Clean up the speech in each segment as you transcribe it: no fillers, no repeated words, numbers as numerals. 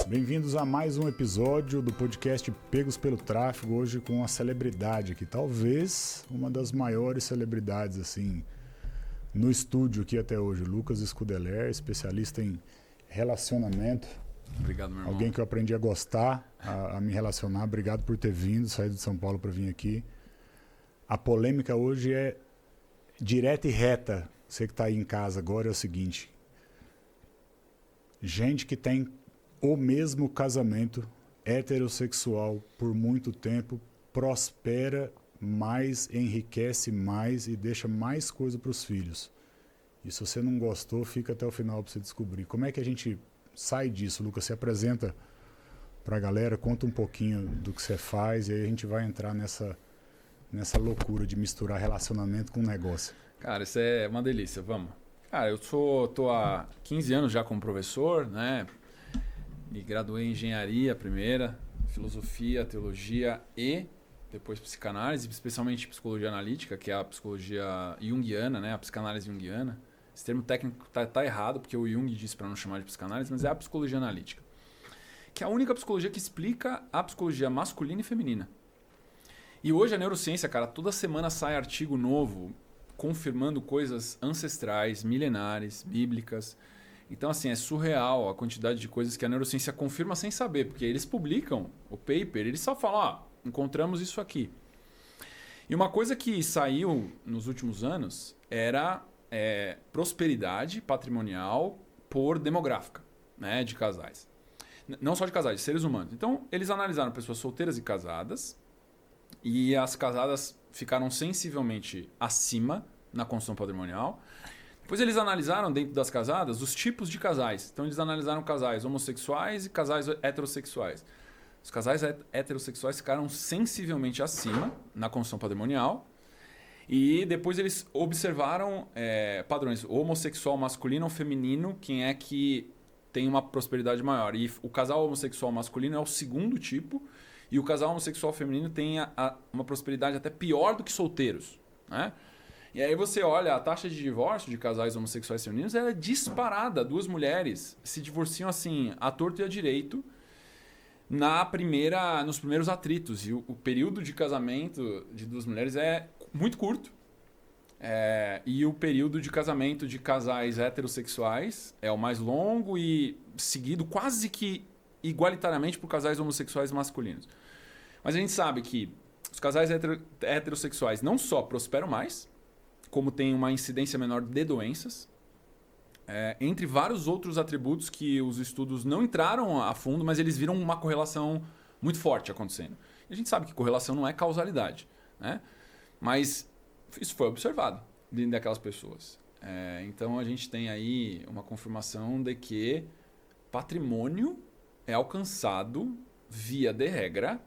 Bem-vindos a mais um episódio do podcast Pegos pelo Tráfego, hoje com uma celebridade aqui, talvez uma das maiores celebridades assim no estúdio aqui até hoje, Lucas Scudeler, especialista em relacionamento. Obrigado, meu irmão. Alguém que eu aprendi a gostar, a me relacionar. Obrigado por ter vindo, saído de São Paulo para vir aqui. A polêmica hoje é direta e reta. Você que está aí em casa agora é o seguinte: gente que tem o mesmo casamento heterossexual por muito tempo prospera mais, enriquece mais e deixa mais coisa para os filhos. E se você não gostou, fica até o final para você descobrir. Como é que a gente sai disso, Lucas? Se apresenta para a galera, conta um pouquinho do que você faz e aí a gente vai entrar nessa loucura de misturar relacionamento com negócio. Cara, isso é uma delícia, vamos. Cara, eu tô há 15 anos já como professor, né? Me graduei em engenharia primeira, filosofia, teologia e depois psicanálise, especialmente psicologia analítica, que é a psicologia junguiana, né? A psicanálise junguiana. Esse termo técnico tá errado, porque o Jung disse para não chamar de psicanálise, mas é a psicologia analítica. Que é a única psicologia que explica a psicologia masculina e feminina. E hoje a neurociência, cara, toda semana sai artigo novo confirmando coisas ancestrais, milenares, bíblicas. Então, assim, é surreal a quantidade de coisas que a neurociência confirma sem saber, porque eles publicam o paper, eles só falam, encontramos isso aqui. E uma coisa que saiu nos últimos anos era prosperidade patrimonial por demográfica, né, de casais. Não só de casais, de seres humanos. Então, eles analisaram pessoas solteiras e casadas, e as casadas ficaram sensivelmente acima na construção patrimonial. Depois eles analisaram dentro das casadas os tipos de casais. Então eles analisaram casais homossexuais e casais heterossexuais. Os casais heterossexuais ficaram sensivelmente acima na construção patrimonial. E depois eles observaram padrões homossexual masculino ou feminino, quem é que tem uma prosperidade maior. E o casal homossexual masculino é o segundo tipo. E o casal homossexual feminino tem uma prosperidade até pior do que solteiros, né? E aí você olha, a taxa de divórcio de casais homossexuais femininos ela é disparada. 2 mulheres se divorciam assim, à torto e à direito, nos primeiros atritos. E o período de casamento de 2 mulheres é muito curto. E o período de casamento de casais heterossexuais é o mais longo e seguido quase que igualitariamente por casais homossexuais masculinos. Mas a gente sabe que os casais heterossexuais não só prosperam mais, como tem uma incidência menor de doenças, entre vários outros atributos que os estudos não entraram a fundo, mas eles viram uma correlação muito forte acontecendo. E a gente sabe que correlação não é causalidade, né? Mas isso foi observado dentro daquelas pessoas. Então a gente tem aí uma confirmação de que patrimônio é alcançado, via de regra,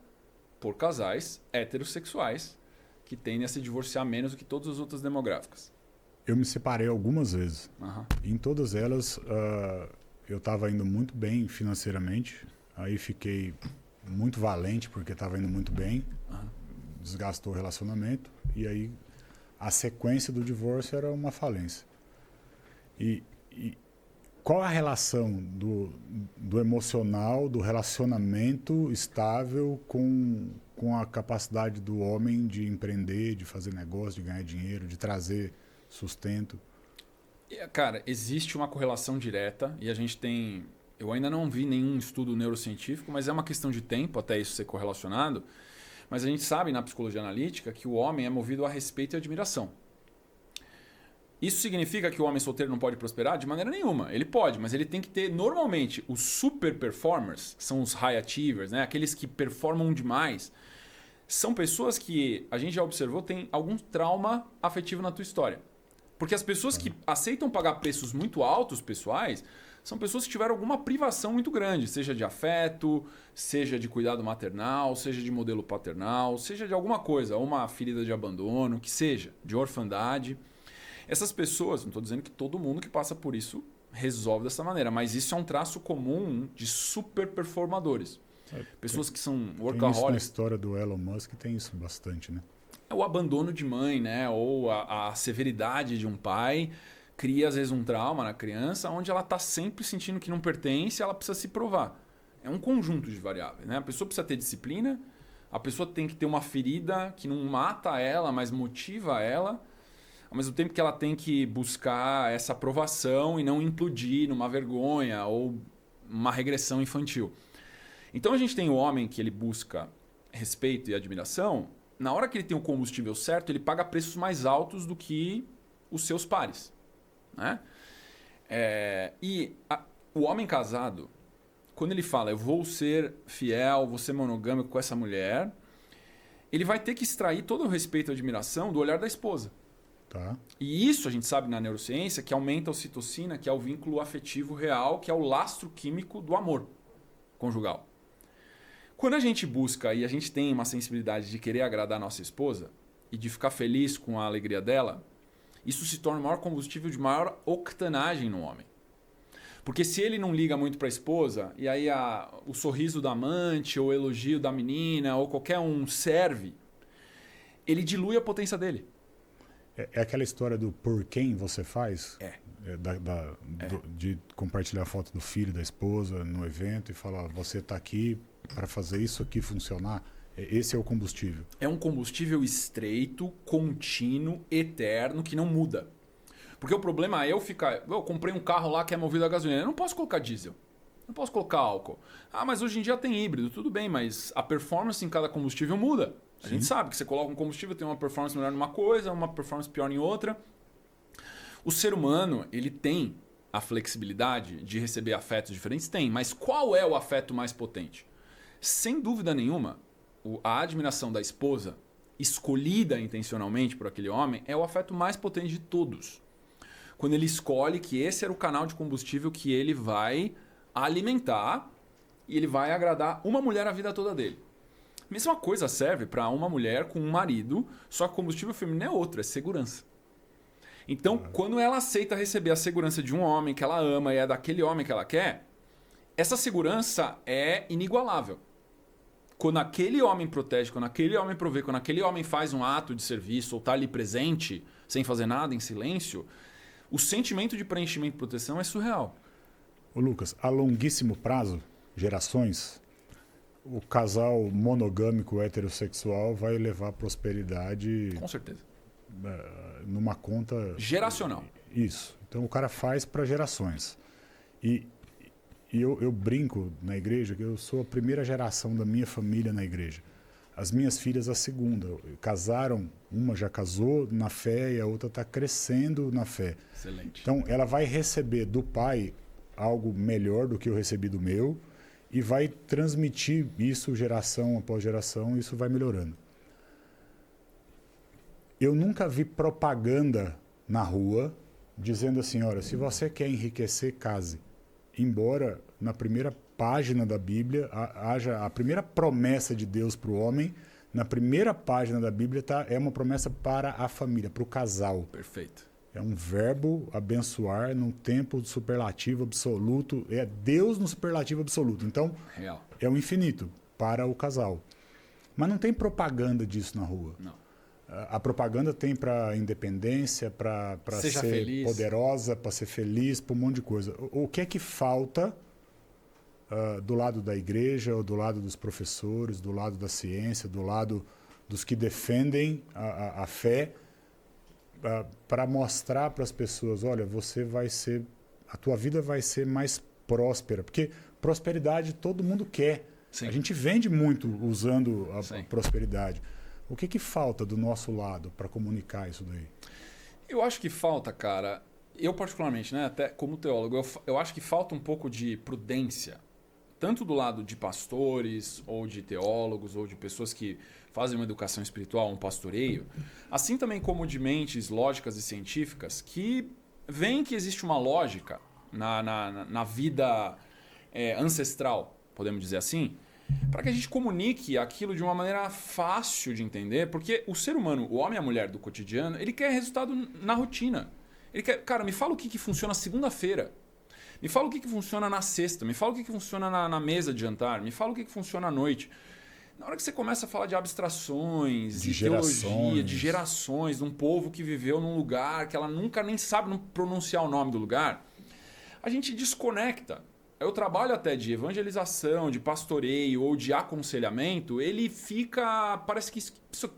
por casais heterossexuais que tendem a se divorciar menos do que todas as outras demográficas. Eu me separei algumas vezes. Uhum. Em todas elas, eu estava indo muito bem financeiramente. Aí fiquei muito valente porque estava indo muito bem. Uhum. Desgastou o relacionamento. E aí a sequência do divórcio era uma falência. E qual a relação do emocional, do relacionamento estável com a capacidade do homem de empreender, de fazer negócio, de ganhar dinheiro, de trazer sustento? Cara, existe uma correlação direta e a gente tem... Eu ainda não vi nenhum estudo neurocientífico, mas é uma questão de tempo até isso ser correlacionado. Mas a gente sabe na psicologia analítica que o homem é movido a respeito e admiração. Isso significa que o homem solteiro não pode prosperar? De maneira nenhuma. Ele pode, mas ele tem que ter, normalmente, os super performers, que são os high achievers, né? Aqueles que performam demais, são pessoas que, a gente já observou, tem algum trauma afetivo na tua história. Porque as pessoas que aceitam pagar preços muito altos, pessoais, são pessoas que tiveram alguma privação muito grande, seja de afeto, seja de cuidado maternal, seja de modelo paternal, seja de alguma coisa, uma ferida de abandono, que seja, de orfandade. Essas pessoas, não estou dizendo que todo mundo que passa por isso resolve dessa maneira, mas isso é um traço comum de super performadores. Pessoas que são workaholics. Tem isso na história do Elon Musk, tem isso bastante, né? É o abandono de mãe, né? Ou a severidade de um pai cria às vezes um trauma na criança onde ela está sempre sentindo que não pertence e ela precisa se provar. é um conjunto de variáveis. Né? A pessoa precisa ter disciplina, a pessoa tem que ter uma ferida que não mata ela, mas motiva ela, ao mesmo tempo que ela tem que buscar essa aprovação e não implodir numa vergonha ou uma regressão infantil. Então a gente tem o homem que ele busca respeito e admiração. Na hora que ele tem o combustível certo, ele paga preços mais altos do que os seus pares. Né? O homem casado, quando ele fala eu vou ser fiel, vou ser monogâmico com essa mulher, ele vai ter que extrair todo o respeito e admiração do olhar da esposa. Tá. E isso a gente sabe na neurociência que aumenta a ocitocina, que é o vínculo afetivo real, que é o lastro químico do amor conjugal. Quando a gente busca e a gente tem uma sensibilidade de querer agradar a nossa esposa e de ficar feliz com a alegria dela, isso se torna o maior combustível de maior octanagem no homem. Porque se ele não liga muito para a esposa, e aí o sorriso da amante, ou o elogio da menina, ou qualquer um serve, ele dilui a potência dele. É aquela história do por quem você faz? De compartilhar a foto do filho, da esposa no evento e falar, você está aqui para fazer isso aqui funcionar. Esse é o combustível. É um combustível estreito, contínuo, eterno, que não muda. Porque o problema é eu comprei um carro lá que é movido a gasolina. Eu não posso colocar diesel. Não posso colocar álcool. Ah, mas hoje em dia tem híbrido. Tudo bem, mas a performance em cada combustível muda. A gente sabe que você coloca um combustível, tem uma performance melhor numa coisa, uma performance pior em outra. O ser humano, ele tem a flexibilidade de receber afetos diferentes? Tem. Mas qual é o afeto mais potente? Sem dúvida nenhuma, a admiração da esposa, escolhida intencionalmente por aquele homem, é o afeto mais potente de todos. Quando ele escolhe que esse era o canal de combustível que ele vai alimentar e ele vai agradar uma mulher a vida toda dele. Mesma coisa serve para uma mulher com um marido, só que o combustível feminino é outro, é segurança. Então, quando ela aceita receber a segurança de um homem que ela ama e é daquele homem que ela quer, essa segurança é inigualável. Quando aquele homem protege, quando aquele homem provê, quando aquele homem faz um ato de serviço ou está ali presente, sem fazer nada, em silêncio, o sentimento de preenchimento e proteção é surreal. Ô Lucas, a longuíssimo prazo, gerações, o casal monogâmico heterossexual vai levar prosperidade... Com certeza. Numa conta... Geracional. Isso. Então o cara faz para gerações. E eu brinco na igreja que eu sou a primeira geração da minha família na igreja. As minhas filhas a segunda. Casaram, uma já casou na fé e a outra está crescendo na fé. Excelente. Então ela vai receber do pai algo melhor do que eu recebi do meu e vai transmitir isso geração após geração e isso vai melhorando. Eu nunca vi propaganda na rua dizendo assim, olha, se você quer enriquecer, case. Embora na primeira página da Bíblia haja a primeira promessa de Deus para o homem, na primeira página da Bíblia é uma promessa para a família, para o casal. Perfeito. É um verbo abençoar num tempo superlativo absoluto, é Deus no superlativo absoluto. Então, real. É o infinito para o casal. Mas não tem propaganda disso na rua. Não. A propaganda tem para independência, para ser feliz. Poderosa, para ser feliz, para um monte de coisa. O que é que falta do lado da igreja, ou do lado dos professores, do lado da ciência, do lado dos que defendem a fé, para mostrar para as pessoas, olha, a tua vida vai ser mais próspera, porque prosperidade todo mundo quer. Sim. A gente vende muito usando a prosperidade. O que falta do nosso lado para comunicar isso daí? Eu acho que falta, cara, eu particularmente, né, até como teólogo, eu acho que falta um pouco de prudência, tanto do lado de pastores, ou de teólogos, ou de pessoas que fazem uma educação espiritual, um pastoreio, assim também como de mentes lógicas e científicas que veem que existe uma lógica na vida ancestral, podemos dizer assim, para que a gente comunique aquilo de uma maneira fácil de entender, porque o ser humano, o homem e a mulher do cotidiano, ele quer resultado na rotina. Ele quer, cara, me fala o que funciona segunda-feira. Me fala o que funciona na sexta. Me fala o que funciona na mesa de jantar. Me fala o que funciona à noite. Na hora que você começa a falar de abstrações, de teologia, de gerações, de um povo que viveu num lugar que ela nunca nem sabe pronunciar o nome do lugar, a gente desconecta. o trabalho até de evangelização, de pastoreio ou de aconselhamento, ele fica, parece que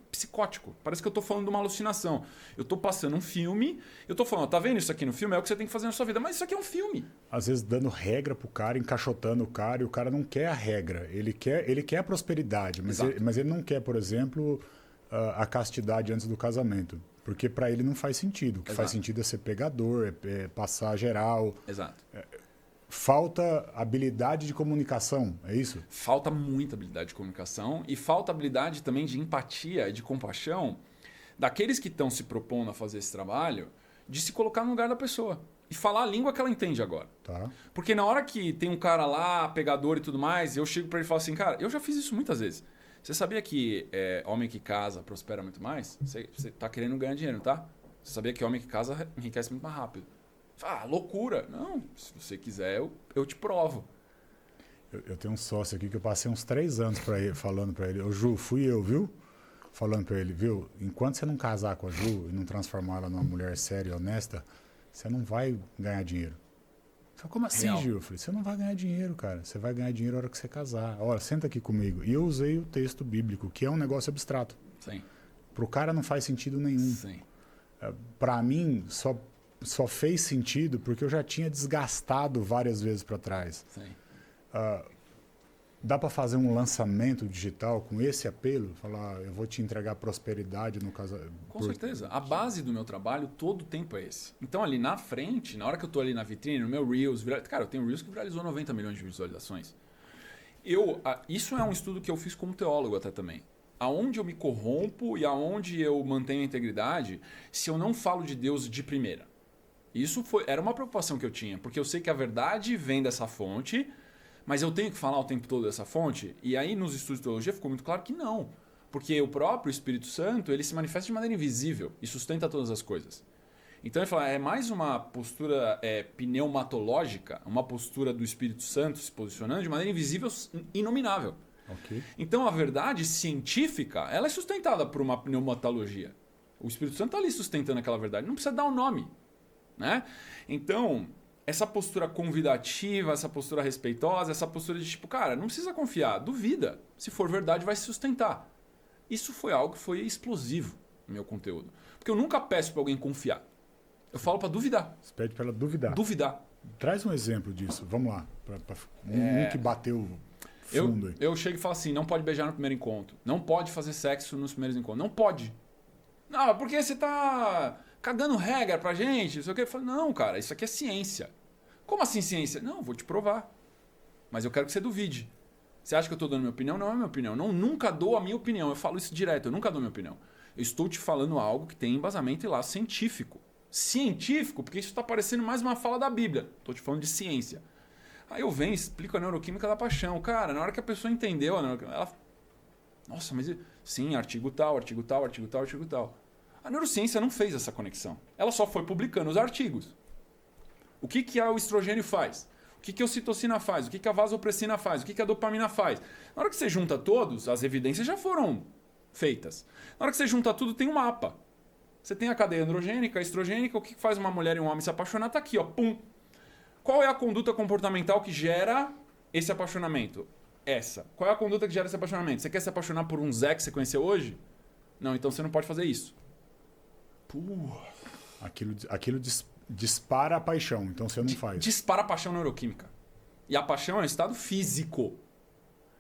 psicótico. Parece que eu tô falando de uma alucinação. Eu tô passando um filme, eu tô falando, tá vendo isso aqui no filme? É o que você tem que fazer na sua vida. Mas isso aqui é um filme. Às vezes dando regra pro cara, encaixotando o cara, e o cara não quer a regra. Ele quer a prosperidade, mas ele não quer, por exemplo, a castidade antes do casamento. Porque para ele não faz sentido. O que faz sentido é ser pregador, é passar geral. Exato. Falta habilidade de comunicação, é isso? Falta muita habilidade de comunicação e falta habilidade também de empatia e de compaixão daqueles que estão se propondo a fazer esse trabalho, de se colocar no lugar da pessoa e falar a língua que ela entende agora. Tá. Porque na hora que tem um cara lá, pegador e tudo mais, eu chego para ele e falo assim, cara, eu já fiz isso muitas vezes. Você sabia que homem que casa prospera muito mais? Você tá querendo ganhar dinheiro, tá? Você sabia que homem que casa enriquece muito mais rápido? Ah, loucura. Não, se você quiser, eu te provo. Eu tenho um sócio aqui que eu passei uns 3 anos falando para ele. Ô Ju, fui eu, viu? Falando para ele, viu? Enquanto você não casar com a Ju e não transformar ela numa mulher séria e honesta, você não vai ganhar dinheiro. Eu falei, como assim, Real. Gil? Eu falei, você não vai ganhar dinheiro, cara. Você vai ganhar dinheiro na hora que você casar. Olha, senta aqui comigo. E eu usei o texto bíblico, que é um negócio abstrato. Sim. Pro cara não faz sentido nenhum. Sim. Para mim, só fez sentido porque eu já tinha desgastado várias vezes para trás. Sim. Dá para fazer um lançamento digital com esse apelo? Falar, eu vou te entregar prosperidade no casamento. Com certeza. A base do meu trabalho todo o tempo é esse. Então ali na frente, na hora que eu tô ali na vitrine, no meu Reels, cara, eu tenho Reels que viralizou 90 milhões de visualizações. Isso é um estudo que eu fiz como teólogo até também. Aonde eu me corrompo e aonde eu mantenho a integridade se eu não falo de Deus de primeira. Isso era uma preocupação que eu tinha, porque eu sei que a verdade vem dessa fonte, mas eu tenho que falar o tempo todo dessa fonte? E aí nos estudos de teologia ficou muito claro que não. Porque o próprio Espírito Santo, ele se manifesta de maneira invisível e sustenta todas as coisas. Então ele fala, é mais uma postura pneumatológica, uma postura do Espírito Santo se posicionando de maneira invisível, inominável. Okay. Então a verdade científica, ela é sustentada por uma pneumatologia. O Espírito Santo está ali sustentando aquela verdade, não precisa dar um nome. Né? Então, essa postura convidativa, essa postura respeitosa, essa postura de tipo, cara, não precisa confiar, duvida. Se for verdade, vai se sustentar. Isso foi algo que foi explosivo no meu conteúdo. Porque eu nunca peço para alguém confiar. Eu falo para duvidar. Você pede para ela duvidar. Duvidar. Traz um exemplo disso, vamos lá. Um que bateu fundo aí. Eu chego e falo assim, não pode beijar no primeiro encontro. Não pode fazer sexo nos primeiros encontros. Não pode. Não, porque você tá cagando regra pra gente, não sei o que. Eu falo, não, cara, isso aqui é ciência. Como assim ciência? Não, vou te provar. Mas eu quero que você duvide. Você acha que eu estou dando minha opinião? Não é minha opinião. Não, nunca dou a minha opinião. Eu falo isso direto, eu nunca dou minha opinião. Eu estou te falando algo que tem embasamento e lá científico. Científico, porque isso está parecendo mais uma fala da Bíblia. Estou te falando de ciência. Aí eu venho e explico a neuroquímica da paixão. Cara, na hora que a pessoa entendeu, ela... Nossa, mas sim, artigo tal, artigo tal, artigo tal, artigo tal. A neurociência não fez essa conexão. Ela só foi publicando os artigos. O que o estrogênio faz? O que a ocitocina faz? O que a vasopressina faz? O que a dopamina faz? Na hora que você junta todos, as evidências já foram feitas. Na hora que você junta tudo, tem um mapa. Você tem a cadeia androgênica, estrogênica, o que faz uma mulher e um homem se apaixonar? Tá aqui, ó, pum. Qual é a conduta comportamental que gera esse apaixonamento? Essa. Qual é a conduta que gera esse apaixonamento? Você quer se apaixonar por um Zé que você conheceu hoje? Não, então você não pode fazer isso. Aquilo dispara a paixão, então você não faz. Dispara a paixão neuroquímica. E a paixão é um estado físico.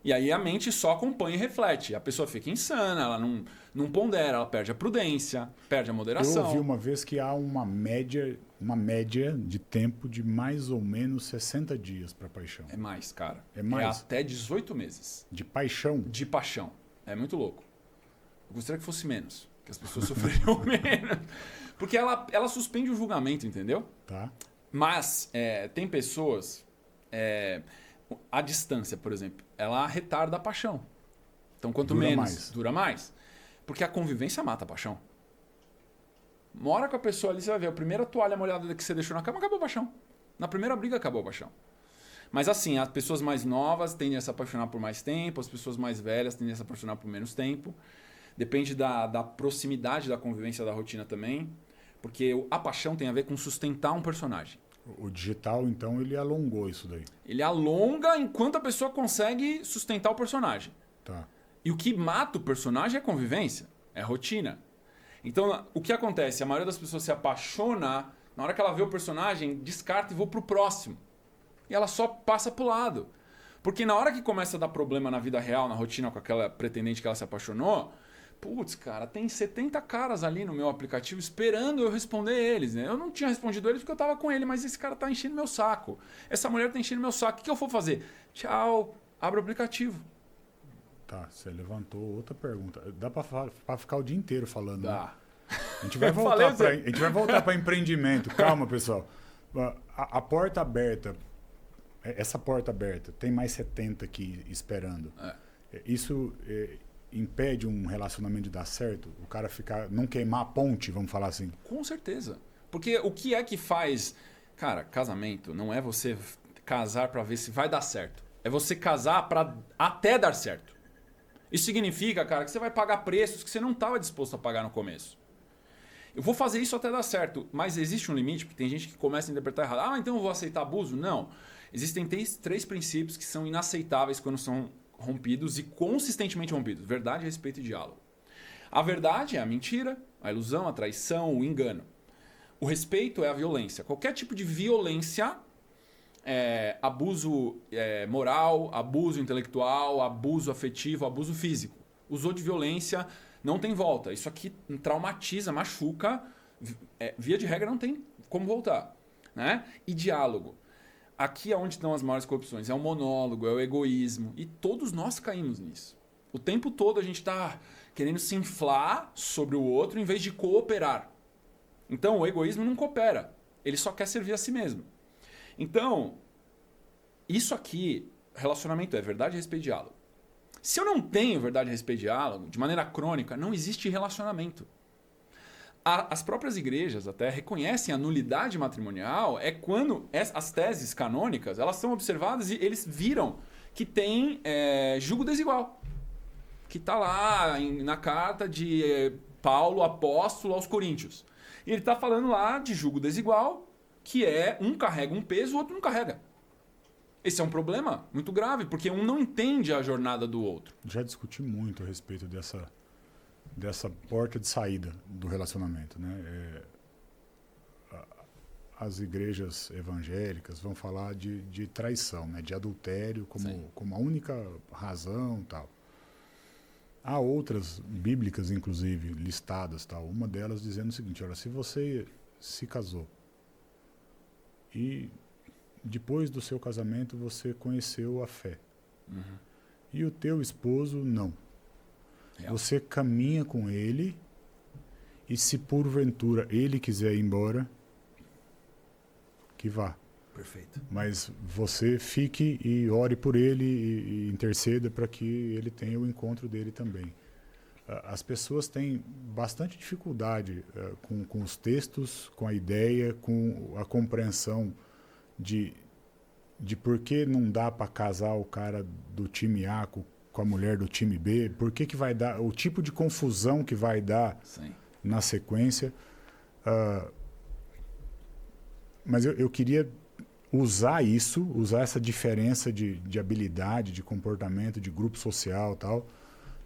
E aí a mente só acompanha e reflete. A pessoa fica insana, ela não pondera, ela perde a prudência, perde a moderação. Eu ouvi uma vez que há uma média de tempo de mais ou menos 60 dias para paixão. É mais, cara. É mais? É até 18 meses. De paixão? De paixão. É muito louco. Eu gostaria que fosse menos. Que as pessoas sofreriam menos. Porque ela suspende o julgamento, entendeu? Tá. Mas tem pessoas... a distância, por exemplo, ela retarda a paixão. Então, quanto menos, dura mais. Porque a convivência mata a paixão. Mora com a pessoa ali, você vai ver, a primeira toalha molhada que você deixou na cama, acabou a paixão. Na primeira briga, acabou a paixão. Mas assim, as pessoas mais novas tendem a se apaixonar por mais tempo, as pessoas mais velhas tendem a se apaixonar por menos tempo. Depende da proximidade da convivência da rotina também. Porque a paixão tem a ver com sustentar um personagem. O digital, então, ele alongou isso daí. Ele alonga enquanto a pessoa consegue sustentar o personagem. Tá. E o que mata o personagem é a convivência, é a rotina. Então, o que acontece? A maioria das pessoas se apaixona, na hora que ela vê o personagem, descarta e vou pro próximo. E ela só passa pro lado. Porque na hora que começa a dar problema na vida real, na rotina com aquela pretendente que ela se apaixonou, putz, cara, tem 70 caras ali no meu aplicativo esperando eu responder eles, né? Eu não tinha respondido eles porque eu tava com ele, mas esse cara tá enchendo meu saco. Essa mulher tá enchendo meu saco. O que eu vou fazer? Tchau, abre o aplicativo. Tá, você levantou outra pergunta. Dá pra ficar o dia inteiro falando, né? Dá. A gente vai voltar para empreendimento. Calma, pessoal. A porta aberta, essa porta aberta, tem mais 70 aqui esperando. Isso impede um relacionamento de dar certo? O cara não queimar a ponte, vamos falar assim? Com certeza. Porque o que é que faz... Cara, casamento não é você casar para ver se vai dar certo. É você casar para até dar certo. Isso significa, cara, que você vai pagar preços que você não estava disposto a pagar no começo. Eu vou fazer isso até dar certo, mas existe um limite, porque tem gente que começa a interpretar errado. Ah, então eu vou aceitar abuso? Não. Existem três princípios que são inaceitáveis quando são rompidos e consistentemente rompidos. Verdade, respeito e diálogo. A verdade é a mentira, a ilusão, a traição, o engano. O respeito é a violência. Qualquer tipo de violência, abuso moral, abuso intelectual, abuso afetivo, abuso físico. Usou de violência, não tem volta. Isso aqui traumatiza, machuca. Via de regra não tem como voltar. Né? E diálogo. Aqui é onde estão as maiores corrupções. É o monólogo, é o egoísmo. E todos nós caímos nisso. O tempo todo a gente está querendo se inflar sobre o outro em vez de cooperar. Então o egoísmo não coopera. Ele só quer servir a si mesmo. Então, isso aqui, relacionamento é verdade, respeito e diálogo. Se eu não tenho verdade, respeito e diálogo, de maneira crônica, não existe relacionamento. As próprias igrejas até reconhecem a nulidade matrimonial quando as teses canônicas elas são observadas e eles viram que tem jugo desigual. Que está lá na carta de Paulo, apóstolo aos Coríntios. E ele está falando lá de jugo desigual, que um carrega um peso, o outro não carrega. Esse é um problema muito grave, porque um não entende a jornada do outro. Já discuti muito a respeito dessa porta de saída do relacionamento, né? As igrejas evangélicas vão falar de traição, né? De adultério como a única razão, tal. Há outras bíblicas, inclusive, listadas, tal. Uma delas dizendo o seguinte: olha, se você se casou e depois do seu casamento você conheceu a fé, e o teu esposo não, você caminha com ele, e se porventura ele quiser ir embora, que vá. Perfeito. Mas você fique e ore por ele e interceda para que ele tenha o encontro dele também. As pessoas têm bastante dificuldade com os textos, com a ideia, com a compreensão de por que não dá para casar o cara do time A com a mulher do time B, por que vai dar, o tipo de confusão que vai dar na sequência. Mas eu queria usar essa diferença de habilidade, de comportamento, de grupo social e tal,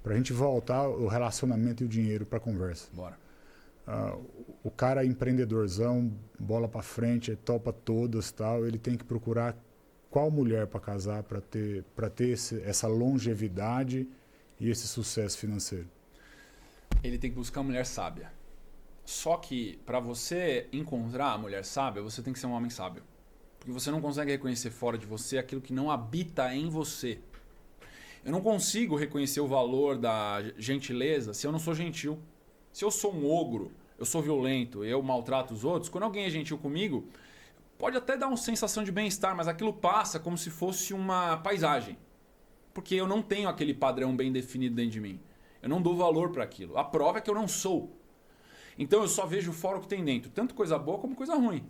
para a gente voltar o relacionamento e o dinheiro para a conversa. Bora. O cara empreendedorzão, bola para frente, topa todas, tal, ele tem que procurar qual mulher para casar para ter essa longevidade e esse sucesso financeiro. Ele tem que buscar uma mulher sábia. Só que para você encontrar a mulher sábia, você tem que ser um homem sábio. Porque você não consegue reconhecer fora de você aquilo que não habita em você. Eu não consigo reconhecer o valor da gentileza se eu não sou gentil. Se eu sou um ogro, eu sou violento, eu maltrato os outros, quando alguém é gentil comigo, pode até dar uma sensação de bem-estar, mas aquilo passa como se fosse uma paisagem. Porque eu não tenho aquele padrão bem definido dentro de mim. Eu não dou valor para aquilo. A prova é que eu não sou. Então eu só vejo fora o que tem dentro, tanto coisa boa como coisa ruim.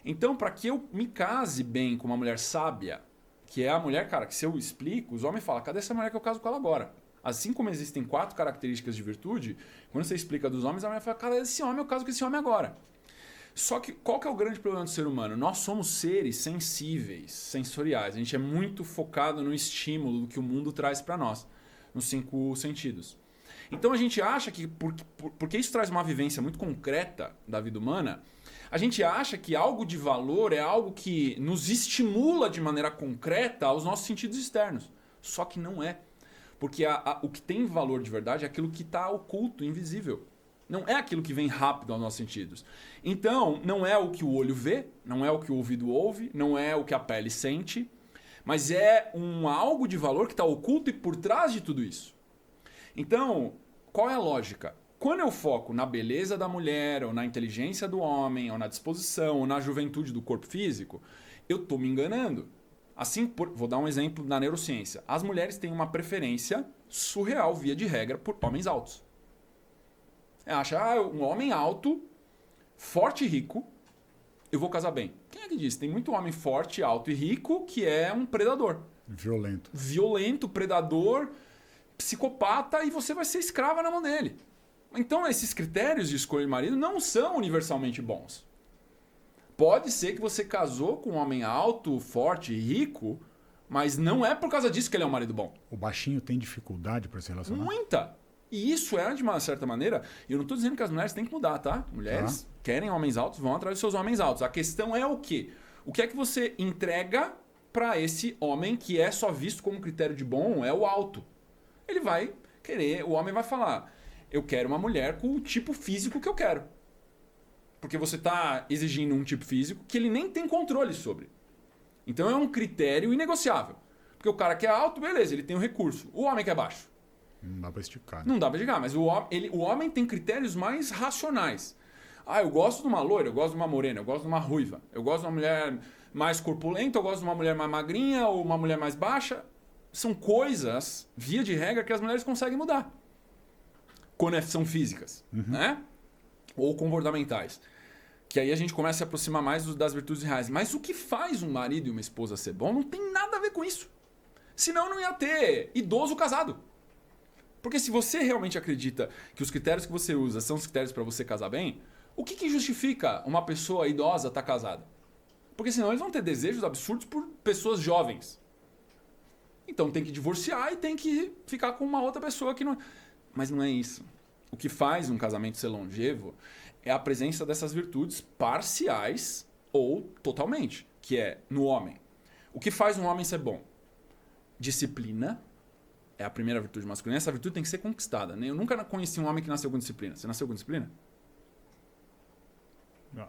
Então, para que eu me case bem com uma mulher sábia, que é a mulher, cara, que se eu explico, os homens falam: cadê essa mulher que eu caso com ela agora? Assim como existem 4 características de virtude, quando você explica dos homens, a mulher fala: cara, esse homem, eu caso com esse homem agora. Só que qual que é o grande problema do ser humano? Nós somos seres sensíveis, sensoriais. A gente é muito focado no estímulo que o mundo traz para nós, nos 5 sentidos. Então a gente acha que, porque isso traz uma vivência muito concreta da vida humana, a gente acha que algo de valor é algo que nos estimula de maneira concreta aos nossos sentidos externos. Só que não é. Porque o que tem valor de verdade é aquilo que está oculto, invisível. Não é aquilo que vem rápido aos nossos sentidos. Então, não é o que o olho vê, não é o que o ouvido ouve, não é o que a pele sente, mas é algo de valor que está oculto e por trás de tudo isso. Então, qual é a lógica? Quando eu foco na beleza da mulher, ou na inteligência do homem, ou na disposição, ou na juventude do corpo físico, eu estou me enganando. Assim, vou dar um exemplo na neurociência. As mulheres têm uma preferência surreal, via de regra, por homens altos. Acha, um homem alto, forte e rico, eu vou casar bem. Quem é que disse? Tem muito homem forte, alto e rico que é um predador. Violento. Violento, predador, psicopata, e você vai ser escrava na mão dele. Então esses critérios de escolha de marido não são universalmente bons. Pode ser que você casou com um homem alto, forte e rico, mas não é por causa disso que ele é um marido bom. O baixinho tem dificuldade para se relacionar? Muita! E isso é, de uma certa maneira, eu não estou dizendo que as mulheres têm que mudar, tá? Mulheres querem homens altos, vão atrás dos seus homens altos. A questão é o quê? O que é que você entrega para esse homem que é só visto como critério de bom? É o alto. Ele vai querer, o homem vai falar, eu quero uma mulher com o tipo físico que eu quero. Porque você está exigindo um tipo físico que ele nem tem controle sobre. Então é um critério inegociável. Porque o cara que é alto, beleza, ele tem o recurso. O homem que é baixo. Não dá pra esticar. Né? Não dá pra esticar, mas o homem tem critérios mais racionais. Eu gosto de uma loira, eu gosto de uma morena, eu gosto de uma ruiva. Eu gosto de uma mulher mais corpulenta, eu gosto de uma mulher mais magrinha ou uma mulher mais baixa. São coisas, via de regra, que as mulheres conseguem mudar. Quando são físicas, né? Ou comportamentais. Que aí a gente começa a se aproximar mais das virtudes reais. Mas o que faz um marido e uma esposa ser bom não tem nada a ver com isso. Senão não ia ter idoso casado. Porque se você realmente acredita que os critérios que você usa são os critérios para você casar bem, o que justifica uma pessoa idosa estar casada? Porque senão eles vão ter desejos absurdos por pessoas jovens. Então tem que divorciar e tem que ficar com uma outra pessoa que não... Mas não é isso. O que faz um casamento ser longevo é a presença dessas virtudes parciais ou totalmente, que é no homem. O que faz um homem ser bom? Disciplina é a primeira virtude masculina. Essa virtude tem que ser conquistada. Né? Eu nunca conheci um homem que nasceu com disciplina. Você nasceu com disciplina?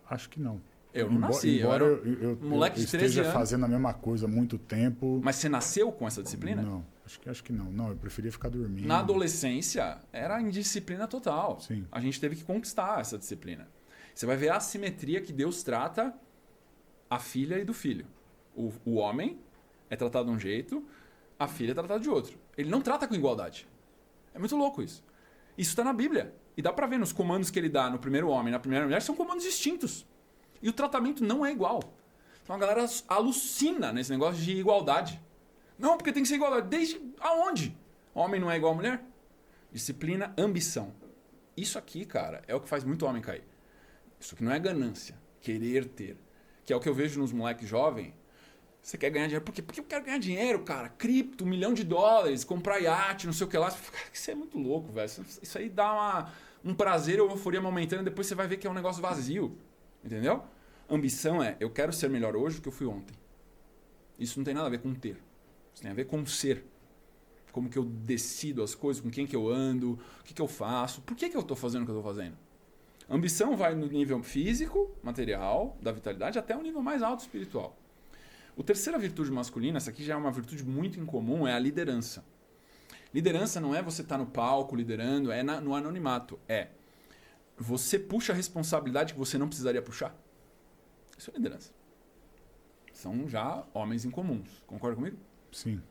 Acho que não. Eu não nasci. Embora eu moleque de 13 esteja anos. fazendo a mesma coisa há muito tempo. Mas você nasceu com essa disciplina? Não, acho que não. Não, eu preferia ficar dormindo. Na adolescência, era indisciplina total. Sim. A gente teve que conquistar essa disciplina. Você vai ver a assimetria que Deus trata a filha e do filho. O homem é tratado de um jeito, a filha é tratada de outro. Ele não trata com igualdade. É muito louco isso. Isso está na Bíblia. E dá pra ver nos comandos que ele dá no primeiro homem e na primeira mulher, são comandos distintos. E o tratamento não é igual. Então a galera alucina nesse negócio de igualdade. Não, porque tem que ser igualdade. Desde aonde? Homem não é igual a mulher? Disciplina, ambição. Isso aqui, cara, é o que faz muito homem cair. Isso aqui não é ganância. Querer ter. Que é o que eu vejo nos moleques jovens. Você quer ganhar dinheiro? Por quê? Porque eu quero ganhar dinheiro, cara. Cripto, $1 milhão, comprar iate, não sei o que lá. Isso é muito louco, velho. Isso aí dá um prazer ou euforia momentânea, depois você vai ver que é um negócio vazio. Entendeu? Ambição é, eu quero ser melhor hoje do que eu fui ontem. Isso não tem nada a ver com ter. Isso tem a ver com ser. Como que eu decido as coisas, com quem que eu ando, o que eu faço, por que eu estou fazendo o que eu estou fazendo. Ambição vai no nível físico, material, da vitalidade, até o nível mais alto espiritual. A terceira virtude masculina, essa aqui já é uma virtude muito incomum, é a liderança. Liderança não é você estar no palco liderando, é no anonimato. É você puxa a responsabilidade que você não precisaria puxar. Isso é liderança. São já homens incomuns. Concorda comigo? Sim.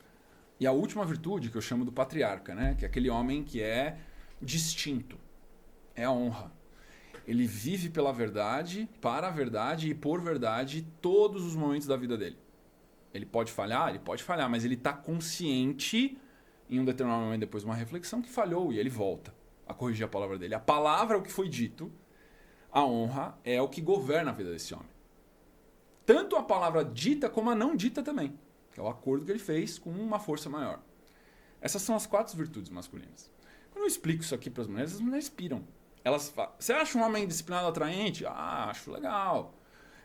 E a última virtude que eu chamo do patriarca, né? Que é aquele homem que é distinto. É a honra. Ele vive pela verdade, para a verdade e por verdade todos os momentos da vida dele. Ele pode falhar, mas ele está consciente em um determinado momento, depois de uma reflexão, que falhou e ele volta a corrigir a palavra dele. A palavra é o que foi dito. A honra é o que governa a vida desse homem. Tanto a palavra dita como a não dita também, que é o acordo que ele fez com uma força maior. Essas são as 4 virtudes masculinas. Quando eu explico isso aqui para as mulheres piram. Elas falam, você acha um homem disciplinado atraente? Ah, acho legal.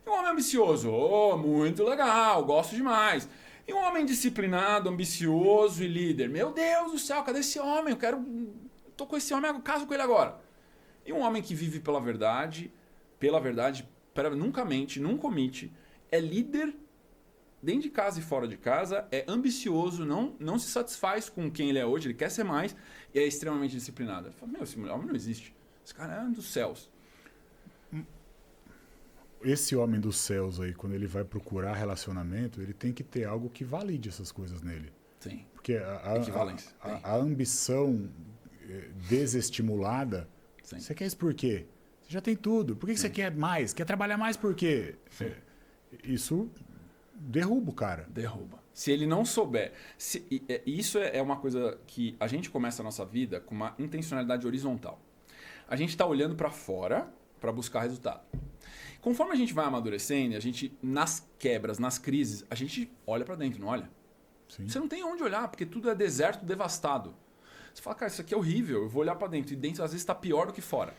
E um homem ambicioso? Oh, muito legal, gosto demais. E um homem disciplinado, ambicioso e líder? Meu Deus do céu, cadê esse homem? Tô com esse homem, eu caso com ele agora. E um homem que vive pela verdade, nunca mente, nunca omite, é líder dentro de casa e fora de casa, é ambicioso, não se satisfaz com quem ele é hoje, ele quer ser mais e é extremamente disciplinado. Ele fala, meu, esse homem não existe. Esse cara é dos céus. Esse homem dos céus aí, quando ele vai procurar relacionamento, ele tem que ter algo que valide essas coisas nele. Sim. Porque a ambição desestimulada, Sim. Você quer isso por quê? Você já tem tudo. Por que você quer mais? Quer trabalhar mais por quê? Isso derruba o cara. Derruba. Se ele não souber... Isso é uma coisa que a gente começa a nossa vida com uma intencionalidade horizontal. A gente está olhando para fora para buscar resultado. Conforme a gente vai amadurecendo, a gente, nas quebras, nas crises, a gente olha para dentro, não olha? Sim. Você não tem onde olhar, porque tudo é deserto, devastado. Você fala, cara, isso aqui é horrível, eu vou olhar para dentro. E dentro, às vezes, está pior do que fora.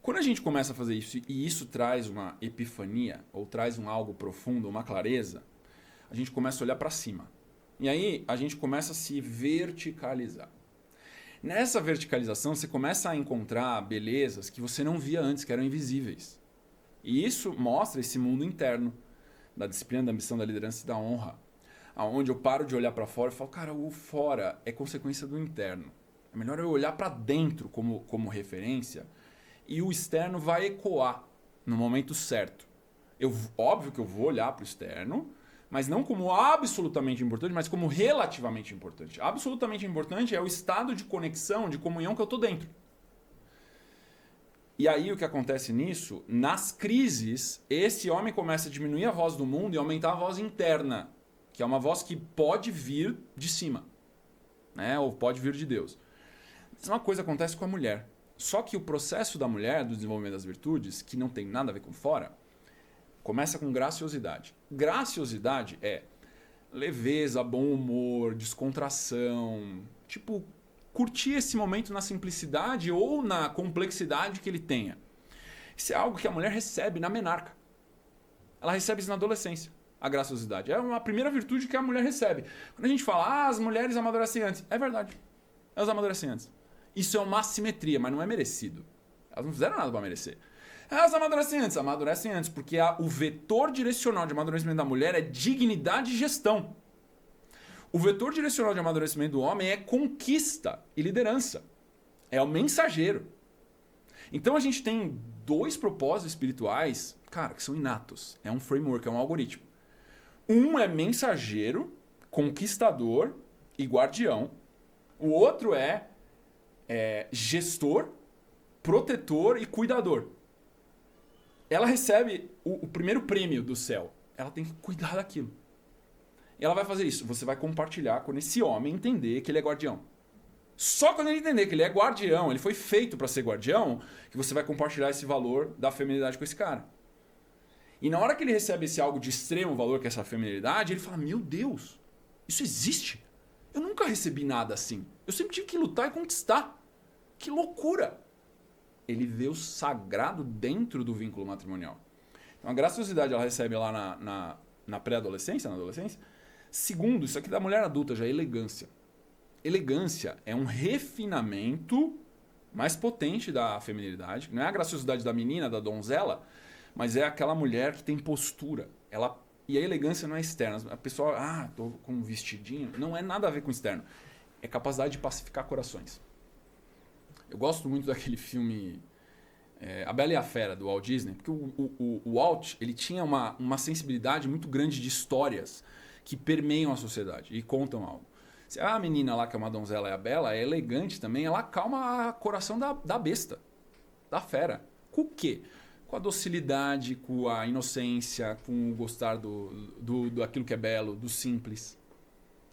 Quando a gente começa a fazer isso, e isso traz uma epifania, ou traz um algo profundo, uma clareza, a gente começa a olhar para cima. E aí, a gente começa a se verticalizar. Nessa verticalização, você começa a encontrar belezas que você não via antes, que eram invisíveis. E isso mostra esse mundo interno da disciplina, da ambição, da liderança e da honra. Onde eu paro de olhar para fora e falo, cara, o fora é consequência do interno. É melhor eu olhar para dentro como referência e o externo vai ecoar no momento certo. Óbvio que eu vou olhar para o externo, mas não como absolutamente importante, mas como relativamente importante. Absolutamente importante é o estado de conexão, de comunhão que eu estou dentro. E aí o que acontece nisso? Nas crises, esse homem começa a diminuir a voz do mundo e aumentar a voz interna, que é uma voz que pode vir de cima, né? Ou pode vir de Deus. A mesma coisa acontece com a mulher. Só que o processo da mulher, do desenvolvimento das virtudes, que não tem nada a ver com fora, começa com graciosidade. Graciosidade é leveza, bom humor, descontração, tipo, curtir esse momento na simplicidade ou na complexidade que ele tenha. Isso é algo que a mulher recebe na menarca. Ela recebe isso na adolescência. A graciosidade. É a primeira virtude que a mulher recebe. Quando a gente fala, as mulheres amadurecem antes. É verdade. Elas amadurecem antes. Isso é uma assimetria, mas não é merecido. Elas não fizeram nada para merecer. Elas amadurecem antes, porque o vetor direcional de amadurecimento da mulher é dignidade e gestão. O vetor direcional de amadurecimento do homem é conquista e liderança. É o mensageiro. Então a gente tem 2 propósitos espirituais, cara, que são inatos. É um framework, é um algoritmo. Um é mensageiro, conquistador e guardião. O outro é gestor, protetor e cuidador. Ela recebe o primeiro prêmio do céu. Ela tem que cuidar daquilo. E ela vai fazer isso. Você vai compartilhar quando esse homem entender que ele é guardião. Só quando ele entender que ele é guardião, ele foi feito para ser guardião, que você vai compartilhar esse valor da feminilidade com esse cara. E na hora que ele recebe esse algo de extremo valor, que é essa feminilidade, ele fala, meu Deus, isso existe. Eu nunca recebi nada assim. Eu sempre tive que lutar e conquistar. Que loucura! Ele vê o sagrado dentro do vínculo matrimonial. Então a graciosidade ela recebe lá na pré-adolescência, na adolescência. Segundo, isso aqui da mulher adulta já é elegância. Elegância é um refinamento mais potente da feminilidade. Não é a graciosidade da menina, da donzela, mas é aquela mulher que tem postura. E a elegância não é externa. A pessoa, tô com um vestidinho. Não é nada a ver com externo. É capacidade de pacificar corações. Eu gosto muito daquele filme A Bela e a Fera, do Walt Disney, porque o Walt ele tinha uma sensibilidade muito grande de histórias que permeiam a sociedade e contam algo. Se a menina lá, que é uma donzela, é a Bela, é elegante também, ela acalma o coração da besta, da fera. Com o quê? Com a docilidade, com a inocência, com o gostar daquilo que é belo, do simples.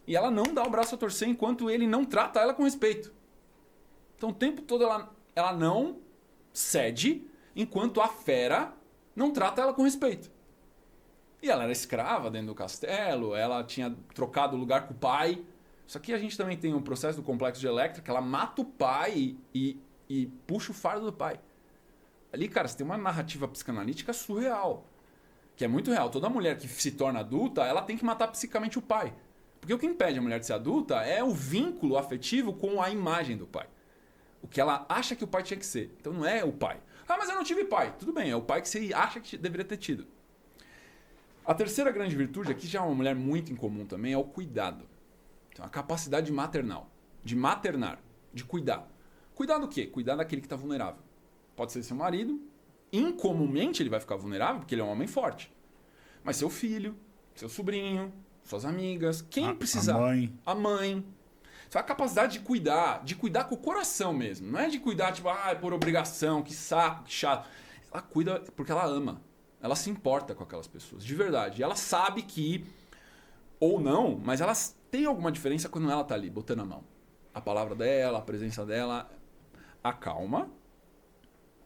E ela não dá o braço a torcer enquanto ele não trata ela com respeito. Então o tempo todo ela não cede enquanto a fera não trata ela com respeito. E ela era escrava dentro do castelo, ela tinha trocado lugar com o pai. Só que a gente também tem um processo do complexo de Electra, que ela mata o pai e puxa o fardo do pai. Ali, cara, você tem uma narrativa psicanalítica surreal, que é muito real. Toda mulher que se torna adulta, ela tem que matar psicamente o pai. Porque o que impede a mulher de ser adulta é o vínculo afetivo com a imagem do pai. O que ela acha que o pai tinha que ser. Então não é o pai. Ah, mas eu não tive pai. Tudo bem, é o pai que você acha que deveria ter tido. A terceira grande virtude, aqui já é uma mulher muito incomum também, é o cuidado. Então, a capacidade maternal, de maternar, de cuidar. Cuidar do quê? Cuidar daquele que está vulnerável. Pode ser seu marido. Incomumente ele vai ficar vulnerável porque ele é um homem forte. Mas seu filho, seu sobrinho, suas amigas, quem precisar. A mãe. Então, a capacidade de cuidar com o coração mesmo. Não é de cuidar, tipo, por obrigação, que saco, que chato. Ela cuida porque ela ama. Ela se importa com aquelas pessoas, de verdade. E ela sabe que, ou não, mas elas têm alguma diferença quando ela tá ali, botando a mão. A palavra dela, a presença dela, acalma,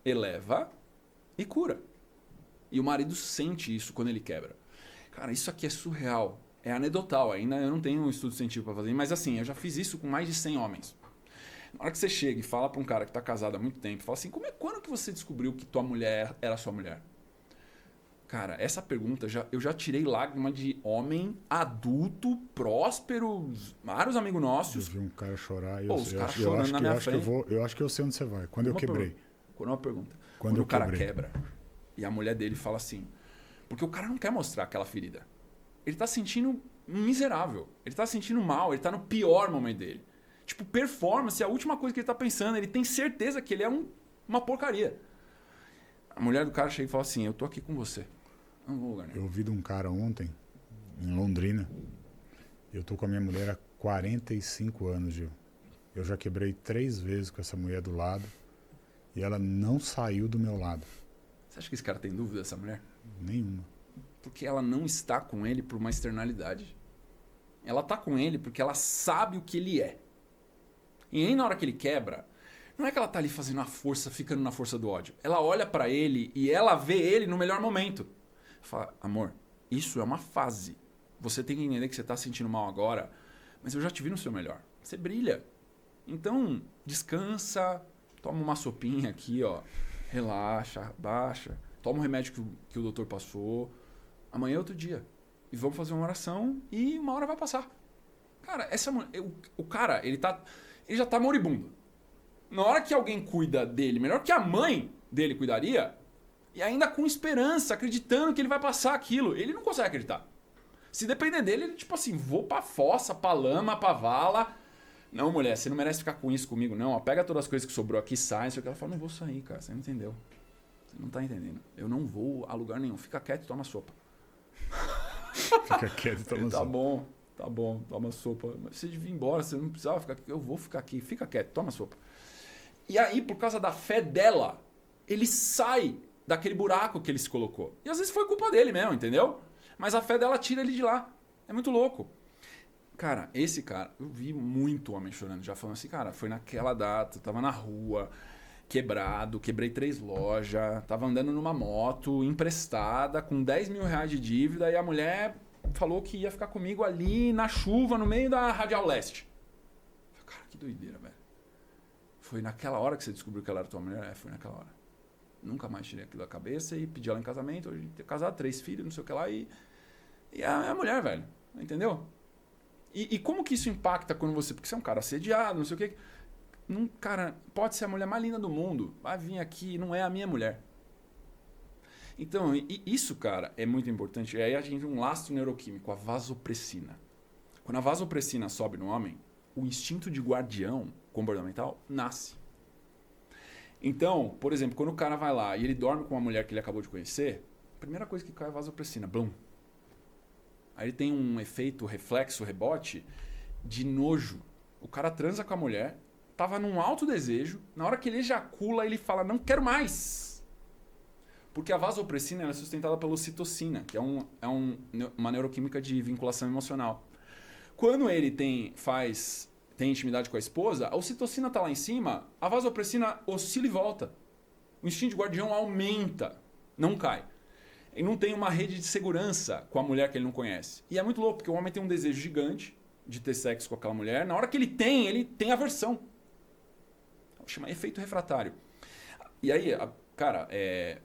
eleva e cura. E o marido sente isso quando ele quebra. Cara, isso aqui é surreal. É anedotal, ainda eu não tenho um estudo científico para fazer, mas assim, eu já fiz isso com mais de 100 homens. Na hora que você chega e fala para um cara que tá casado há muito tempo, fala assim, quando que você descobriu que tua mulher era sua mulher? Cara, essa pergunta, eu já tirei lágrima de homem adulto, próspero, vários amigos nossos. Eu vi um cara chorar e os caras chorando na minha frente. Eu acho que eu sei onde você vai. Quando eu quebrei. Uma pergunta. Quando o cara quebra e a mulher dele fala assim, porque o cara não quer mostrar aquela ferida. Ele tá sentindo miserável. Ele tá sentindo mal. Ele tá no pior momento dele. Tipo, performance é a última coisa que ele tá pensando. Ele tem certeza que ele é uma porcaria. A mulher do cara chega e fala assim, eu tô aqui com você. Não vou lugar nenhum. Eu ouvi de um cara ontem, em Londrina. Eu tô com a minha mulher há 45 anos, Gil. Eu já quebrei 3 vezes com essa mulher do lado. E ela não saiu do meu lado. Você acha que esse cara tem dúvida dessa mulher? Nenhuma. Porque ela não está com ele por uma externalidade. Ela está com ele porque ela sabe o que ele é. E aí na hora que ele quebra, não é que ela está ali fazendo a força, ficando na força do ódio. Ela olha para ele e ela vê ele no melhor momento. Fala, amor, isso é uma fase. Você tem que entender que você está se sentindo mal agora, mas eu já te vi no seu melhor. Você brilha. Então, descansa, toma uma sopinha aqui, ó, relaxa, baixa, toma o remédio que o doutor passou. Amanhã é outro dia. E vamos fazer uma oração e uma hora vai passar. Cara, o cara, ele já tá moribundo. Na hora que alguém cuida dele, melhor que a mãe dele cuidaria, e ainda com esperança, acreditando que ele vai passar aquilo, ele não consegue acreditar. Se depender dele, ele tipo assim, vou pra fossa, pra lama, pra vala. Não, mulher, você não merece ficar com isso comigo, não. Ó, pega todas as coisas que sobrou aqui, sai, isso que ela fala, não vou sair, cara, você não entendeu. Você não tá entendendo. Eu não vou a lugar nenhum. Fica quieto e toma sopa. Fica quieto e toma sopa. Tá bom, toma sopa. Mas você devia ir embora, você não precisava ficar aqui. Eu vou ficar aqui, fica quieto, toma sopa. E aí, por causa da fé dela, ele sai daquele buraco que ele se colocou. E às vezes foi culpa dele mesmo, entendeu? Mas a fé dela tira ele de lá. É muito louco. Cara, esse cara, eu vi muito homem chorando, já falando assim, cara, foi naquela data, eu tava na rua, quebrado, quebrei 3 lojas, tava andando numa moto emprestada, com 10 mil reais de dívida, e a mulher falou que ia ficar comigo ali na chuva, no meio da Radial Leste. Cara, que doideira, velho. Foi naquela hora que você descobriu que ela era tua mulher? É, foi naquela hora. Nunca mais tirei aquilo da cabeça e pedi ela em casamento, hoje ter casado, 3 filhos, não sei o que lá, e é a mulher, velho. Entendeu? E como que isso impacta quando você... Porque você é um cara assediado, não sei o que... Cara, pode ser a mulher mais linda do mundo, vai vir aqui, não é a minha mulher. Então, isso, cara, é muito importante. E aí a gente tem um lastro neuroquímico, a vasopressina. Quando a vasopressina sobe no homem, o instinto de guardião comportamental nasce. Então, por exemplo, quando o cara vai lá e ele dorme com uma mulher que ele acabou de conhecer, a primeira coisa que cai é a vasopressina, blum. Aí ele tem um efeito reflexo, rebote, de nojo. O cara transa com a mulher, tava num alto desejo, na hora que ele ejacula, ele fala, não quero mais. Porque a vasopressina é sustentada pela ocitocina, que é uma neuroquímica de vinculação emocional. Quando ele tem intimidade com a esposa, a ocitocina tá lá em cima, a vasopressina oscila e volta. O instinto de guardião aumenta, não cai. Ele não tem uma rede de segurança com a mulher que ele não conhece. E é muito louco, porque o homem tem um desejo gigante de ter sexo com aquela mulher. Na hora que ele tem aversão. Chama efeito refratário. E aí, cara,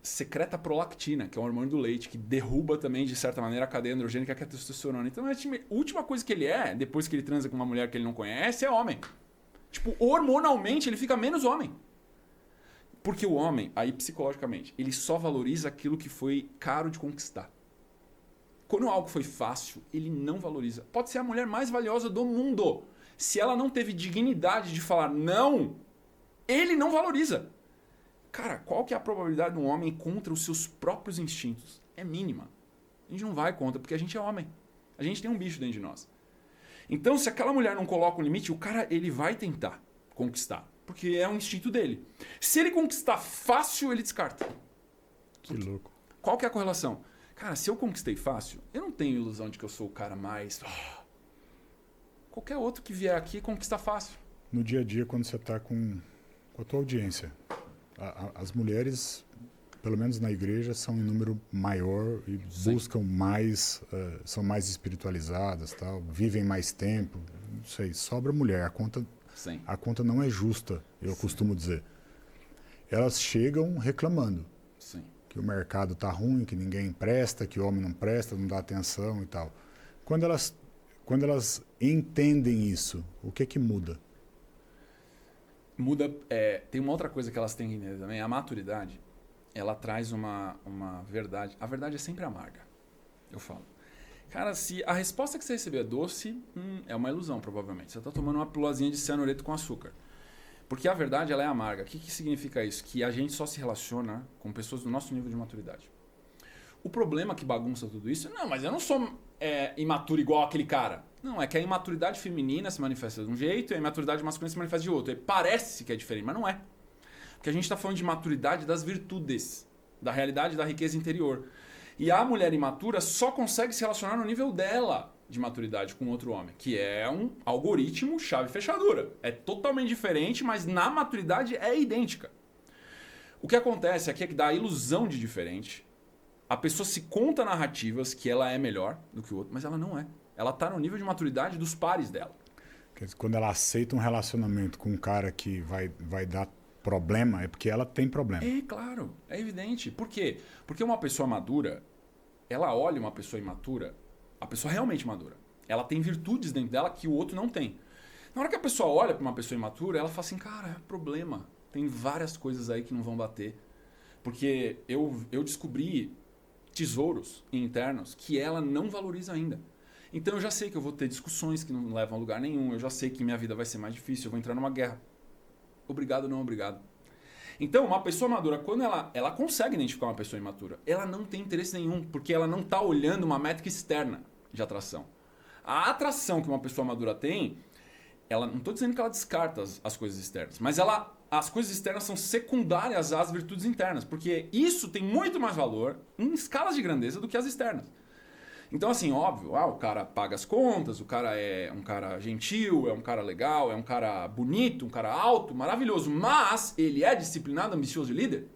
secreta prolactina, que é um hormônio do leite, que derruba também, de certa maneira, a cadeia androgênica, que é a testosterona. Então, a última coisa que ele depois que ele transa com uma mulher que ele não conhece, é homem. Tipo, hormonalmente, ele fica menos homem. Porque o homem, aí psicologicamente, ele só valoriza aquilo que foi caro de conquistar. Quando algo foi fácil, ele não valoriza. Pode ser a mulher mais valiosa do mundo. Se ela não teve dignidade de falar não, ele não valoriza. Cara, qual que é a probabilidade de um homem contra os seus próprios instintos? É mínima. A gente não vai contra, porque a gente é homem. A gente tem um bicho dentro de nós. Então, se aquela mulher não coloca um limite, o cara ele vai tentar conquistar. Porque é um instinto dele. Se ele conquistar fácil, ele descarta. Que louco. Qual que é a correlação? Cara, se eu conquistei fácil, eu não tenho ilusão de que eu sou o cara mais... Qualquer outro que vier aqui conquista fácil. No dia a dia, quando você está com a tua audiência, as mulheres, pelo menos na igreja, são em número maior e buscam mais, são mais espiritualizadas, tal, vivem mais tempo. Não sei, sobra mulher. A conta não é justa, eu costumo dizer. Elas chegam reclamando. Sim. Que o mercado está ruim, que ninguém presta, que o homem não presta, não dá atenção e tal. Quando elas entendem isso, o que muda? Muda. Tem uma outra coisa que elas têm que entender também. A maturidade, ela traz uma verdade. A verdade é sempre amarga, eu falo. Cara, se a resposta que você recebeu é doce, é uma ilusão, provavelmente. Você está tomando uma pílulazinha de cianureto com açúcar. Porque a verdade, ela é amarga. O que significa isso? Que a gente só se relaciona com pessoas do nosso nível de maturidade. O problema que bagunça tudo isso... Não, mas eu não sou imaturo igual aquele cara. Não, é que a imaturidade feminina se manifesta de um jeito e a imaturidade masculina se manifesta de outro. E parece que é diferente, mas não é. Porque a gente está falando de maturidade das virtudes, da realidade da riqueza interior. E a mulher imatura só consegue se relacionar no nível dela de maturidade com outro homem, que é um algoritmo chave fechadura. É totalmente diferente, mas na maturidade é idêntica. O que acontece aqui é que dá a ilusão de diferente. A pessoa se conta narrativas que ela é melhor do que o outro, mas ela não é. Ela está no nível de maturidade dos pares dela. Quando ela aceita um relacionamento com um cara que vai dar problema, é porque ela tem problema. É claro, é evidente. Por quê? Porque uma pessoa madura, ela olha uma pessoa imatura, a pessoa realmente madura. Ela tem virtudes dentro dela que o outro não tem. Na hora que a pessoa olha para uma pessoa imatura, ela fala assim, cara, é problema. Tem várias coisas aí que não vão bater. Porque eu descobri tesouros internos que ela não valoriza ainda. Então eu já sei que eu vou ter discussões que não levam a lugar nenhum, eu já sei que minha vida vai ser mais difícil, eu vou entrar numa guerra. Obrigado, não obrigado. Então, uma pessoa madura, quando ela consegue identificar uma pessoa imatura, ela não tem interesse nenhum, porque ela não está olhando uma métrica externa de atração. A atração que uma pessoa madura tem, ela não estou dizendo que ela descarta as coisas externas, mas as coisas externas são secundárias às virtudes internas, porque isso tem muito mais valor em escalas de grandeza do que as externas. Então, assim, óbvio, o cara paga as contas, o cara é um cara gentil, é um cara legal, é um cara bonito, um cara alto, maravilhoso, mas ele é disciplinado, ambicioso e líder?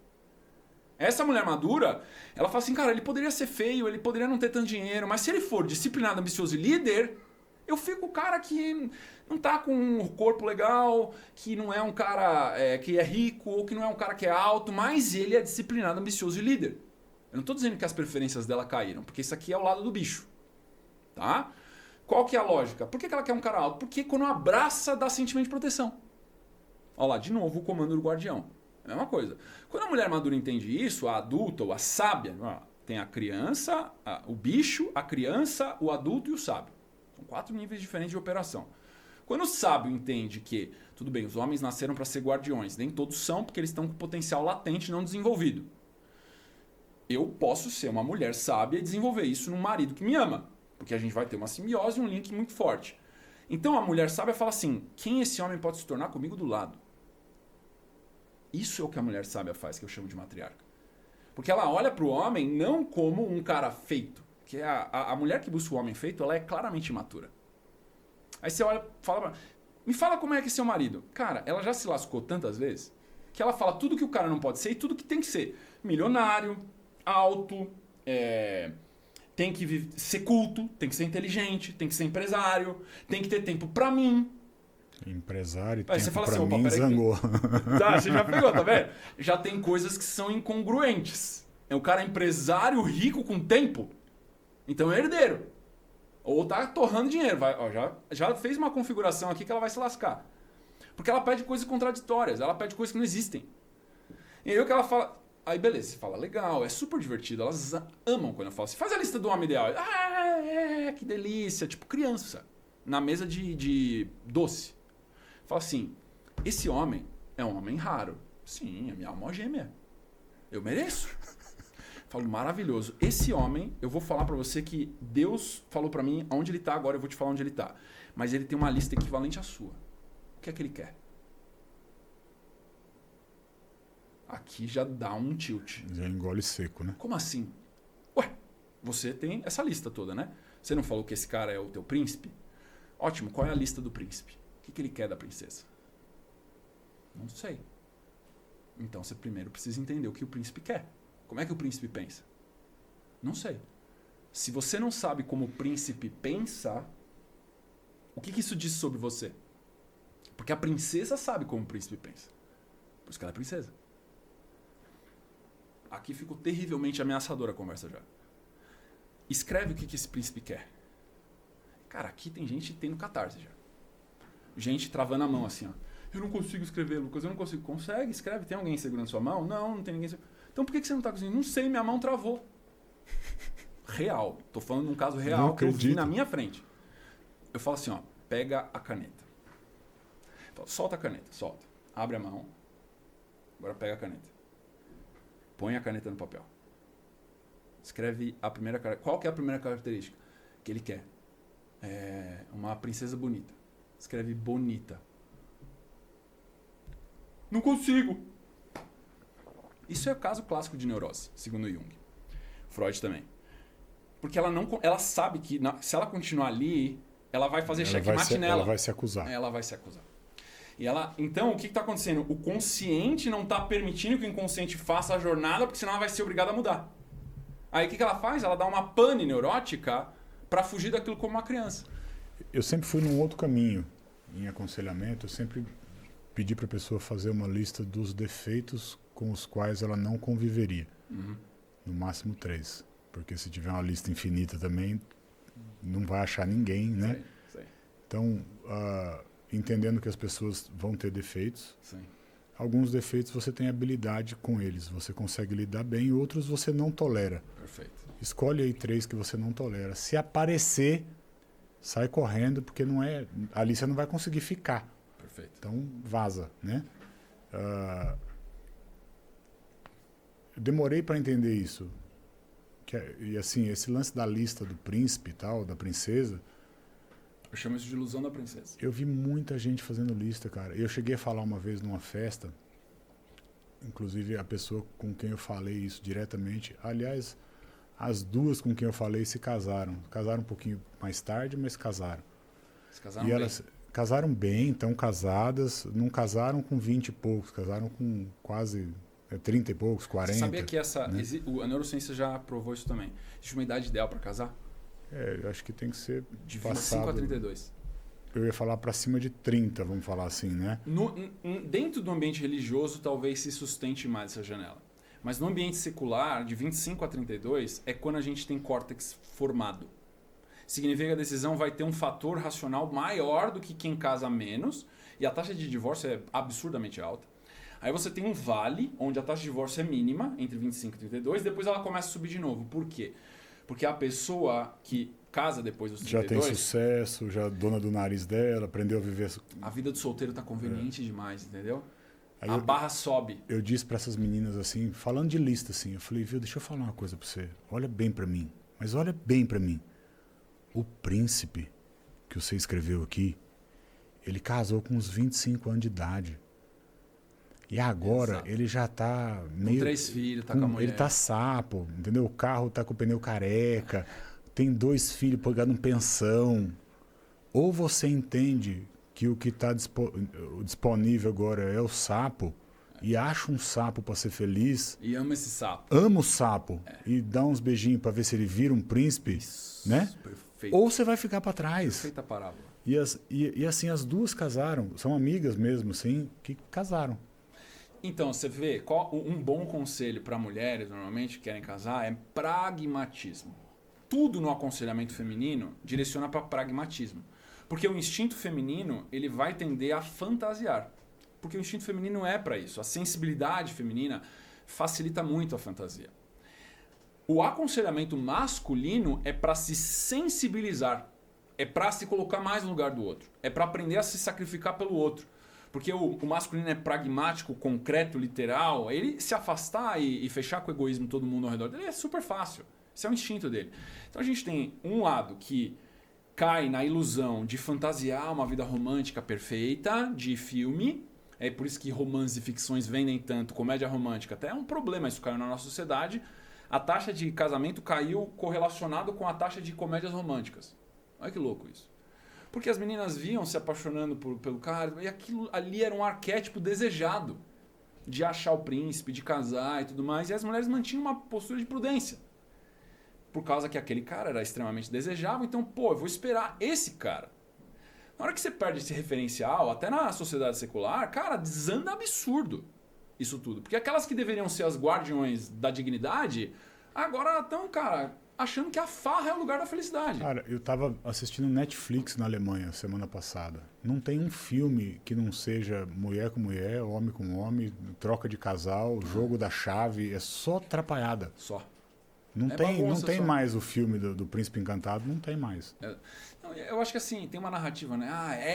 Essa mulher madura, ela fala assim, cara, ele poderia ser feio, ele poderia não ter tanto dinheiro, mas se ele for disciplinado, ambicioso e líder, eu fico o cara que não tá com um corpo legal, que não é um cara que é rico, ou que não é um cara que é alto, mas ele é disciplinado, ambicioso e líder. Eu não estou dizendo que as preferências dela caíram, porque isso aqui é o lado do bicho. Tá? Qual que é a lógica? Por que ela quer um cara alto? Porque quando abraça, dá sentimento de proteção. Olha lá, de novo o comando do guardião. É a mesma coisa. Quando a mulher madura entende isso, a adulta ou a sábia, tem a criança, o bicho, a criança, o adulto e o sábio. São 4 níveis diferentes de operação. Quando o sábio entende que, tudo bem, os homens nasceram para ser guardiões, nem todos são porque eles estão com potencial latente não desenvolvido. Eu posso ser uma mulher sábia e desenvolver isso num marido que me ama. Porque a gente vai ter uma simbiose e um link muito forte. Então a mulher sábia fala assim, quem esse homem pode se tornar comigo do lado? Isso é o que a mulher sábia faz, que eu chamo de matriarca. Porque ela olha para o homem não como um cara feito. Porque a mulher que busca o homem feito, ela é claramente imatura. Aí você olha, me fala como é que é seu marido. Cara, ela já se lascou tantas vezes que ela fala tudo que o cara não pode ser e tudo que tem que ser. Milionário, alto, tem que ser culto, tem que ser inteligente, tem que ser empresário, tem que ter tempo pra mim. Empresário, Aí você tempo fala pra assim, mim, peraí, zangou. Tá, você já pegou, tá vendo? Já tem coisas que são incongruentes. O cara é empresário rico com tempo, então é herdeiro. Ou tá torrando dinheiro. Já fez uma configuração aqui que ela vai se lascar. Porque ela pede coisas contraditórias, ela pede coisas que não existem. E aí o que ela fala... Aí beleza, você fala, legal, é super divertido. Elas amam quando eu falo assim, faz a lista do homem ideal. Que delícia. Tipo criança, na mesa de doce. Fala assim, esse homem é um homem raro. Sim, a minha alma gêmea. Eu mereço. Falo, maravilhoso. Esse homem, eu vou falar pra você que Deus falou pra mim onde ele tá agora, eu vou te falar onde ele tá. Mas ele tem uma lista equivalente à sua. O que é que ele quer? Aqui já dá um tilt. Já engole seco, né? Como assim? Ué, você tem essa lista toda, né? Você não falou que esse cara é o teu príncipe? Ótimo, qual é a lista do príncipe? O que ele quer da princesa? Não sei. Então você primeiro precisa entender o que o príncipe quer. Como é que o príncipe pensa? Não sei. Se você não sabe como o príncipe pensa, o que isso diz sobre você? Porque a princesa sabe como o príncipe pensa. Por isso que ela é princesa. Aqui ficou terrivelmente ameaçadora a conversa já. Escreve o que esse príncipe quer. Cara, aqui tem gente tendo catarse já. Gente travando a mão assim, ó. Eu não consigo escrever, Lucas, eu não consigo. Consegue, escreve. Tem alguém segurando sua mão? Não, não tem ninguém segurando. Então por que você não tá conseguindo? Não sei, minha mão travou. Real. Tô falando de um caso real que eu vi na minha frente. Eu falo assim, ó. Pega a caneta. Solta a caneta, solta. Abre a mão. Agora pega a caneta. Põe a caneta no papel. Escreve a primeira característica. Qual que é a primeira característica que ele quer? Uma princesa bonita. Escreve bonita. Não consigo. Isso é o caso clássico de neurose, segundo Jung. Freud também. Porque ela sabe que se ela continuar ali, ela vai fazer checkmate nela. Ela vai se acusar. Ela vai se acusar. Então, o que está acontecendo? O consciente não está permitindo que o inconsciente faça a jornada, porque senão ela vai ser obrigada a mudar. Aí o que ela faz? Ela dá uma pane neurótica para fugir daquilo como uma criança. Eu sempre fui num outro caminho em aconselhamento. Eu sempre pedi para a pessoa fazer uma lista dos defeitos com os quais ela não conviveria. Uhum. No máximo 3. Porque se tiver uma lista infinita também, não vai achar ninguém, né? Sei. Então, entendendo que as pessoas vão ter defeitos. Sim. Alguns defeitos você tem habilidade com eles, você consegue lidar bem, outros você não tolera. Perfeito. Escolhe aí 3 que você não tolera. Se aparecer, sai correndo, porque não é, ali você não vai conseguir ficar. Perfeito. Então, vaza, né? Eu demorei para entender isso. E assim, esse lance da lista do príncipe e tal, da princesa, Eu chamo isso de ilusão da princesa. eu vi muita gente fazendo lista, cara. Eu cheguei a falar uma vez numa festa, inclusive a pessoa com quem eu falei isso diretamente, aliás, as duas com quem eu falei se casaram. Casaram um pouquinho mais tarde, mas casaram. Se casaram E bem. elas casaram bem, estão casadas, não casaram com 20 e poucos, casaram com quase 30 e poucos, 40. Você sabia que né? a neurociência já provou isso também? Existe uma idade ideal para casar? Eu acho que tem que ser De 25 a 32. Eu ia falar para cima de 30, vamos falar assim, né? Dentro do ambiente religioso, talvez se sustente mais essa janela. Mas no ambiente secular, de 25 a 32, é quando a gente tem córtex formado. Significa que a decisão vai ter um fator racional maior do que quem casa menos, e a taxa de divórcio é absurdamente alta. Aí você tem um vale, onde a taxa de divórcio é mínima, entre 25 e 32, depois ela começa a subir de novo. Por quê? Porque a pessoa que casa depois dos 32... Já tem sucesso, já é dona do nariz dela, aprendeu a viver... A vida do solteiro tá conveniente demais, entendeu? Aí A barra sobe. Eu disse para essas meninas assim, falando de lista assim, eu falei, viu, deixa eu falar uma coisa para você. Olha bem para mim, mas olha bem para mim. O príncipe que você escreveu aqui, ele casou com uns 25 anos de idade. E agora Exato. ele já tá meio... Com 3 filhos, tá com a mulher. Ele tá sapo, entendeu? O carro tá com o pneu careca, tem 2 filhos pagando pensão. Ou você entende que o que está disponível agora é o sapo e acha um sapo para ser feliz, E ama esse sapo. ama o sapo e dá uns beijinhos para ver se ele vira um príncipe, né? Perfeito. Ou você vai ficar para trás. Perfeita parábola. E assim, as duas casaram. São amigas mesmo, assim, que casaram. Então, você vê, um bom conselho para mulheres, normalmente, que querem casar, é pragmatismo. Tudo no aconselhamento feminino direciona para pragmatismo. Porque o instinto feminino, ele vai tender a fantasiar. Porque o instinto feminino é para isso. A sensibilidade feminina facilita muito a fantasia. O aconselhamento masculino é para se sensibilizar. É para se colocar mais no lugar do outro. É para aprender a se sacrificar pelo outro. Porque o masculino é pragmático, concreto, literal. Ele se afastar e fechar com o egoísmo todo mundo ao redor dele é super fácil. Esse é o instinto dele. Então a gente tem um lado que cai na ilusão de fantasiar uma vida romântica perfeita, de filme. É por isso que romances e ficções vendem tanto, comédia romântica. Até é um problema, isso caiu na nossa sociedade. A taxa de casamento caiu correlacionado com a taxa de comédias românticas. Olha que louco isso. Porque as meninas viam se apaixonando pelo cara, e aquilo ali era um arquétipo desejado de achar o príncipe, de casar e tudo mais, e as mulheres mantinham uma postura de prudência. Por causa que aquele cara era extremamente desejável, então, eu vou esperar esse cara. Na hora que você perde esse referencial, até na sociedade secular, cara, desanda absurdo isso tudo. Porque aquelas que deveriam ser as guardiões da dignidade, agora estão, cara, achando que a farra é o lugar da felicidade. Cara, eu tava assistindo Netflix na Alemanha semana passada. Não tem um filme que não seja mulher com mulher, homem com homem, troca de casal, jogo da chave, é só atrapalhada. Só. Não É tem, não bagunça tem só. mais o filme do Príncipe Encantado, não tem mais. Não, eu acho que assim, tem uma narrativa, né?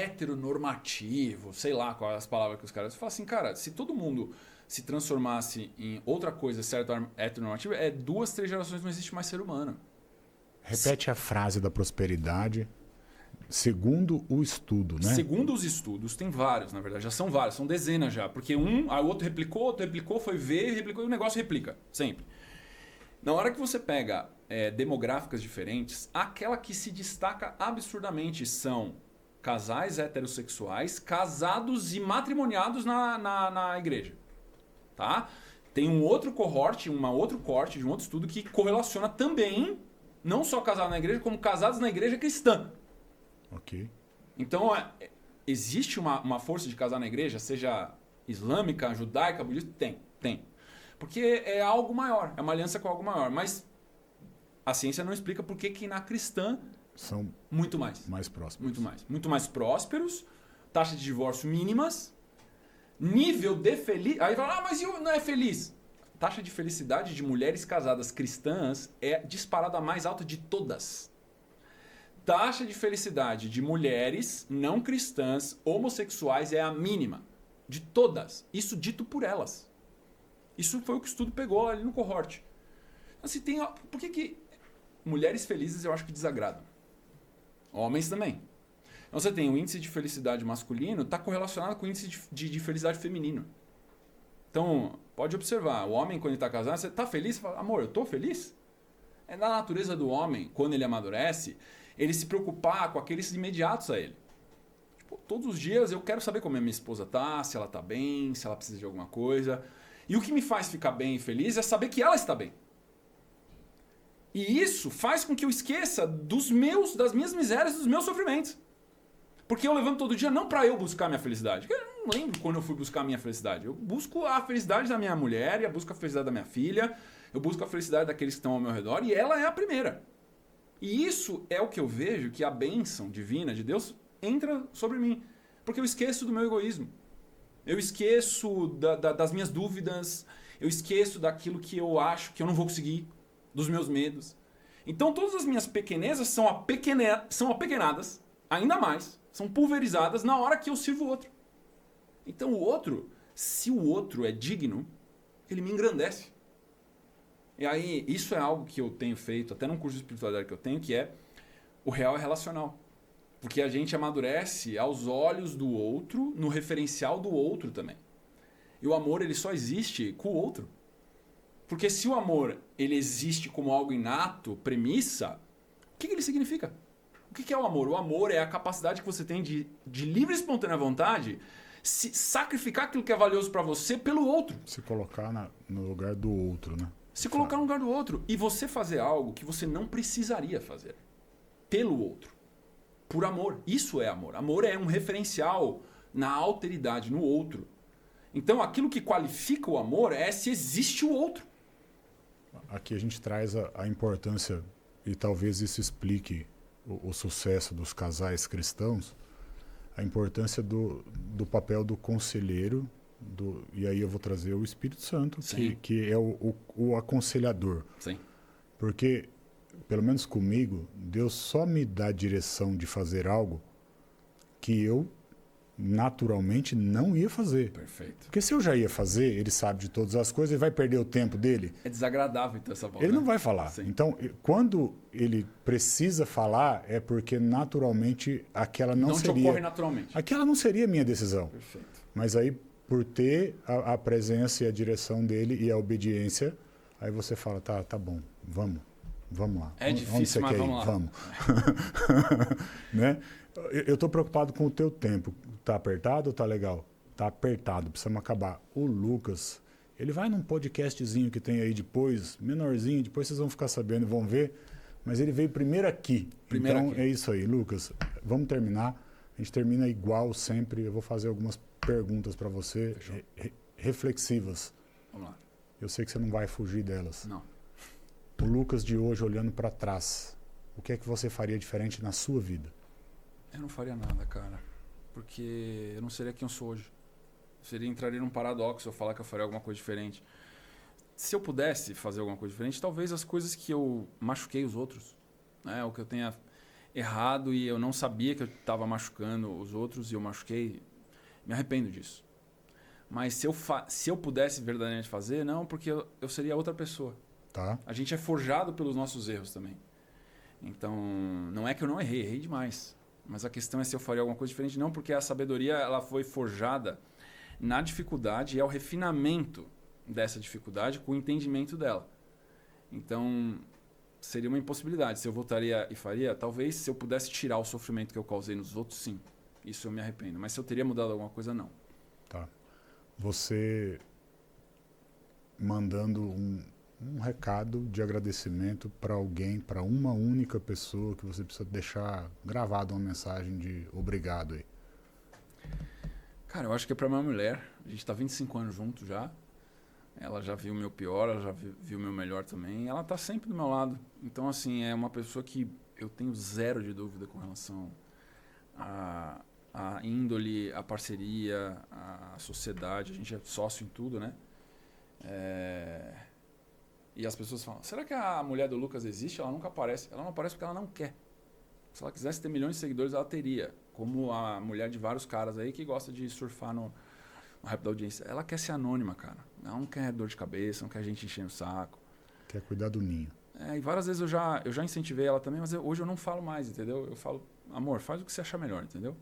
Heteronormativo, sei lá quais as palavras que os caras... Você fala assim, cara, se todo mundo se transformasse em outra coisa, certo, heteronormativa, 2, 3 gerações não existe mais ser humano. Repete a frase da prosperidade, segundo o estudo, né? Segundo os estudos, tem vários, na verdade, já são vários, são dezenas já. Porque o outro replicou, foi ver, replicou, e o negócio replica, sempre. Na hora que você pega demográficas diferentes, aquela que se destaca absurdamente são casais heterossexuais, casados e matrimoniados na igreja. Tá? Tem um outro corte de um outro estudo que correlaciona também, não só casados na igreja, como casados na igreja cristã. Ok. Então, existe uma força de casar na igreja, seja islâmica, judaica, budista? Tem. Porque é algo maior, é uma aliança com algo maior. Mas a ciência não explica por que na cristã São muito mais. mais próximos. Muito mais. Muito mais prósperos, taxa de divórcio mínimas, nível de feliz... Aí fala, mas não é feliz. Taxa de felicidade de mulheres casadas cristãs é disparada a mais alta de todas. Taxa de felicidade de mulheres não cristãs, homossexuais, é a mínima de todas. Isso dito por elas. Isso foi o que o estudo pegou ali no cohort. Assim, por que mulheres felizes eu acho que desagradam? Homens também. Então você tem o índice de felicidade masculino, está correlacionado com o índice de felicidade feminino. Então, pode observar, o homem quando ele está casado, você está feliz? Você fala, amor, eu estou feliz? É da natureza do homem, quando ele amadurece, ele se preocupar com aqueles imediatos a ele. Tipo, todos os dias eu quero saber como a minha esposa tá, se ela tá bem, se ela precisa de alguma coisa. E o que me faz ficar bem e feliz é saber que ela está bem. E isso faz com que eu esqueça das minhas misérias, dos meus sofrimentos. Porque eu levanto todo dia não para eu buscar minha felicidade. Eu não lembro quando eu fui buscar a minha felicidade. Eu busco a felicidade da minha mulher, eu busco a felicidade da minha filha, eu busco a felicidade daqueles que estão ao meu redor, e ela é a primeira. E isso é o que eu vejo que a bênção divina de Deus entra sobre mim. Porque eu esqueço do meu egoísmo. Eu esqueço das minhas dúvidas, eu esqueço daquilo que eu acho que eu não vou conseguir, dos meus medos. Então todas as minhas pequenezas são apequenadas, ainda mais, são pulverizadas na hora que eu sirvo o outro. Então o outro, se o outro é digno, ele me engrandece. E aí, isso é algo que eu tenho feito, até num curso de espiritualidade que eu tenho, que é o real é relacional. Porque a gente amadurece aos olhos do outro, no referencial do outro também. E o amor, ele só existe com o outro. Porque se o amor, ele existe como algo inato, premissa, o que ele significa? O que é o amor? O amor é a capacidade que você tem de livre e espontânea vontade, sacrificar aquilo que é valioso para você pelo outro. Se colocar no lugar do outro, né? Se colocar no lugar do outro. E você fazer algo que você não precisaria fazer. Pelo outro. Por amor. Isso é amor. Amor é um referencial na alteridade, no outro. Então, aquilo que qualifica o amor é se existe o outro. Aqui a gente traz a importância, e talvez isso explique o sucesso dos casais cristãos, a importância do papel do conselheiro, e aí eu vou trazer o Espírito Santo, que é o aconselhador. Sim. Porque, pelo menos comigo, Deus só me dá direção de fazer algo que eu naturalmente não ia fazer. Perfeito. Porque se eu já ia fazer, ele sabe de todas as coisas, ele vai perder o tempo dele. É desagradável então essa voz. Ele não vai falar. Sim. Então, quando ele precisa falar, é porque naturalmente aquela não seria... Não te ocorre naturalmente. Aquela não seria a minha decisão. Perfeito. Mas aí, por ter a presença e a direção dele e a obediência, aí você fala, tá bom, vamos lá. É difícil, mas vamos lá. Vamos. Né? Eu estou preocupado com o teu tempo. Tá apertado ou tá legal? Tá apertado, precisamos acabar. O Lucas, ele vai num podcastzinho que tem aí depois, menorzinho, depois vocês vão ficar sabendo e vão ver, mas ele veio primeiro aqui. Então é isso aí, Lucas. Vamos terminar. A gente termina igual sempre. Eu vou fazer algumas perguntas para você, reflexivas. Vamos lá. Eu sei que você não vai fugir delas. Não. O Lucas de hoje olhando para trás, o que é que você faria diferente na sua vida? Eu não faria nada, cara. Porque eu não seria quem eu sou hoje. Entraria num paradoxo eu falar que eu faria alguma coisa diferente. Se eu pudesse fazer alguma coisa diferente, talvez as coisas que eu machuquei os outros, né? O que eu tenha errado e eu não sabia que eu estava machucando os outros e eu machuquei, me arrependo disso. Mas se eu pudesse verdadeiramente fazer, não, porque eu seria outra pessoa. Tá. A gente é forjado pelos nossos erros também. Então, não é que eu não errei demais. Mas a questão é se eu faria alguma coisa diferente. Não, porque a sabedoria ela foi forjada na dificuldade e é o refinamento dessa dificuldade com o entendimento dela. Então, seria uma impossibilidade. Se eu voltaria e faria, talvez se eu pudesse tirar o sofrimento que eu causei nos outros, sim. Isso eu me arrependo. Mas se eu teria mudado alguma coisa, não. Tá. Você mandando um recado de agradecimento para alguém, para uma única pessoa que você precisa deixar gravado uma mensagem de obrigado aí. Cara, eu acho que é para minha mulher. A gente tá 25 anos juntos já. Ela já viu o meu pior, ela já viu o meu melhor também. Ela tá sempre do meu lado. Então, assim, é uma pessoa que eu tenho zero de dúvida com relação à índole, à parceria, à sociedade. A gente é sócio em tudo, né? E as pessoas falam, será que a mulher do Lucas existe? Ela nunca aparece. Ela não aparece porque ela não quer. Se ela quisesse ter milhões de seguidores, ela teria. Como a mulher de vários caras aí que gosta de surfar no rap da audiência. Ela quer ser anônima, cara. Ela não quer dor de cabeça, não quer gente enchendo o saco. Quer cuidar do ninho. E várias vezes eu já incentivei ela também, mas hoje eu não falo mais, entendeu? Eu falo, amor, faz o que você achar melhor, entendeu?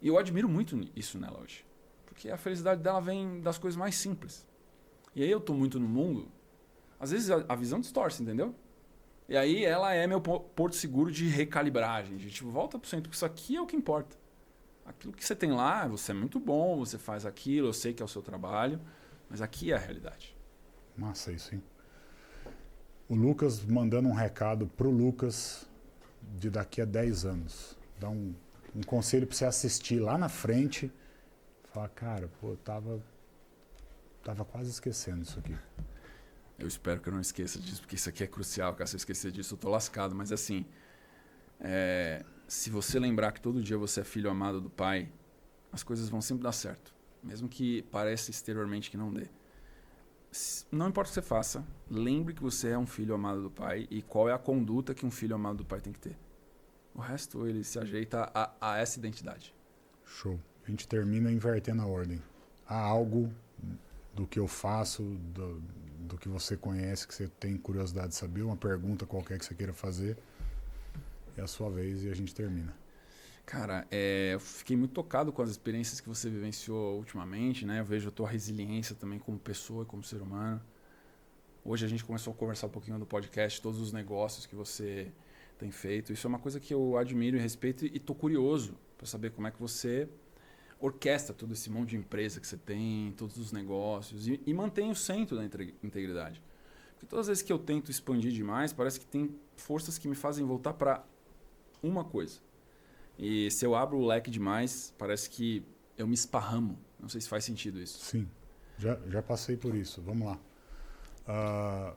E eu admiro muito isso nela hoje. Porque a felicidade dela vem das coisas mais simples. E aí eu tô muito no mundo... Às vezes a visão distorce, entendeu? E aí ela é meu porto seguro de recalibragem. De tipo, volta pro centro, porque isso aqui é o que importa. Aquilo que você tem lá, você é muito bom, você faz aquilo, eu sei que é o seu trabalho, mas aqui é a realidade. Massa isso, hein? O Lucas mandando um recado pro Lucas de daqui a 10 anos. Dá um conselho para você assistir lá na frente. Falar, cara, pô, tava quase esquecendo isso aqui. Eu espero que eu não esqueça disso, porque isso aqui é crucial. Cara, se eu esquecer disso, eu tô lascado. Mas assim, se você lembrar que todo dia você é filho amado do Pai, as coisas vão sempre dar certo. Mesmo que pareça exteriormente que não dê. Não importa o que você faça, lembre que você é um filho amado do Pai e qual é a conduta que um filho amado do Pai tem que ter. O resto, ele se ajeita a essa identidade. Show. A gente termina invertendo a ordem. Há algo do que eu faço, do que você conhece, que você tem curiosidade de saber, uma pergunta qualquer que você queira fazer, é a sua vez e a gente termina. Cara, eu fiquei muito tocado com as experiências que você vivenciou ultimamente, né? Eu vejo a tua resiliência também como pessoa e como ser humano. Hoje a gente começou a conversar um pouquinho no podcast, todos os negócios que você tem feito. Isso é uma coisa que eu admiro e respeito e tô curioso para saber como é que você orquestra todo esse monte de empresa que você tem, todos os negócios, e mantém o centro da integridade. Porque todas as vezes que eu tento expandir demais, parece que tem forças que me fazem voltar para uma coisa. E se eu abro o leque demais, parece que eu me esparramo. Não sei se faz sentido isso. Sim, já passei por isso. Vamos lá.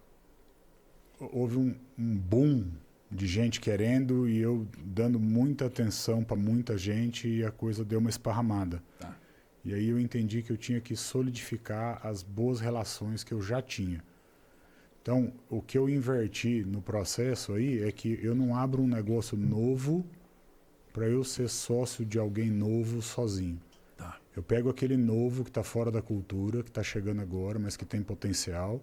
Houve um boom de gente querendo e eu dando muita atenção para muita gente e a coisa deu uma esparramada. Tá. E aí eu entendi que eu tinha que solidificar as boas relações que eu já tinha. Então, o que eu inverti no processo aí é que eu não abro um negócio novo para eu ser sócio de alguém novo sozinho. Tá. Eu pego aquele novo que está fora da cultura, que está chegando agora, mas que tem potencial,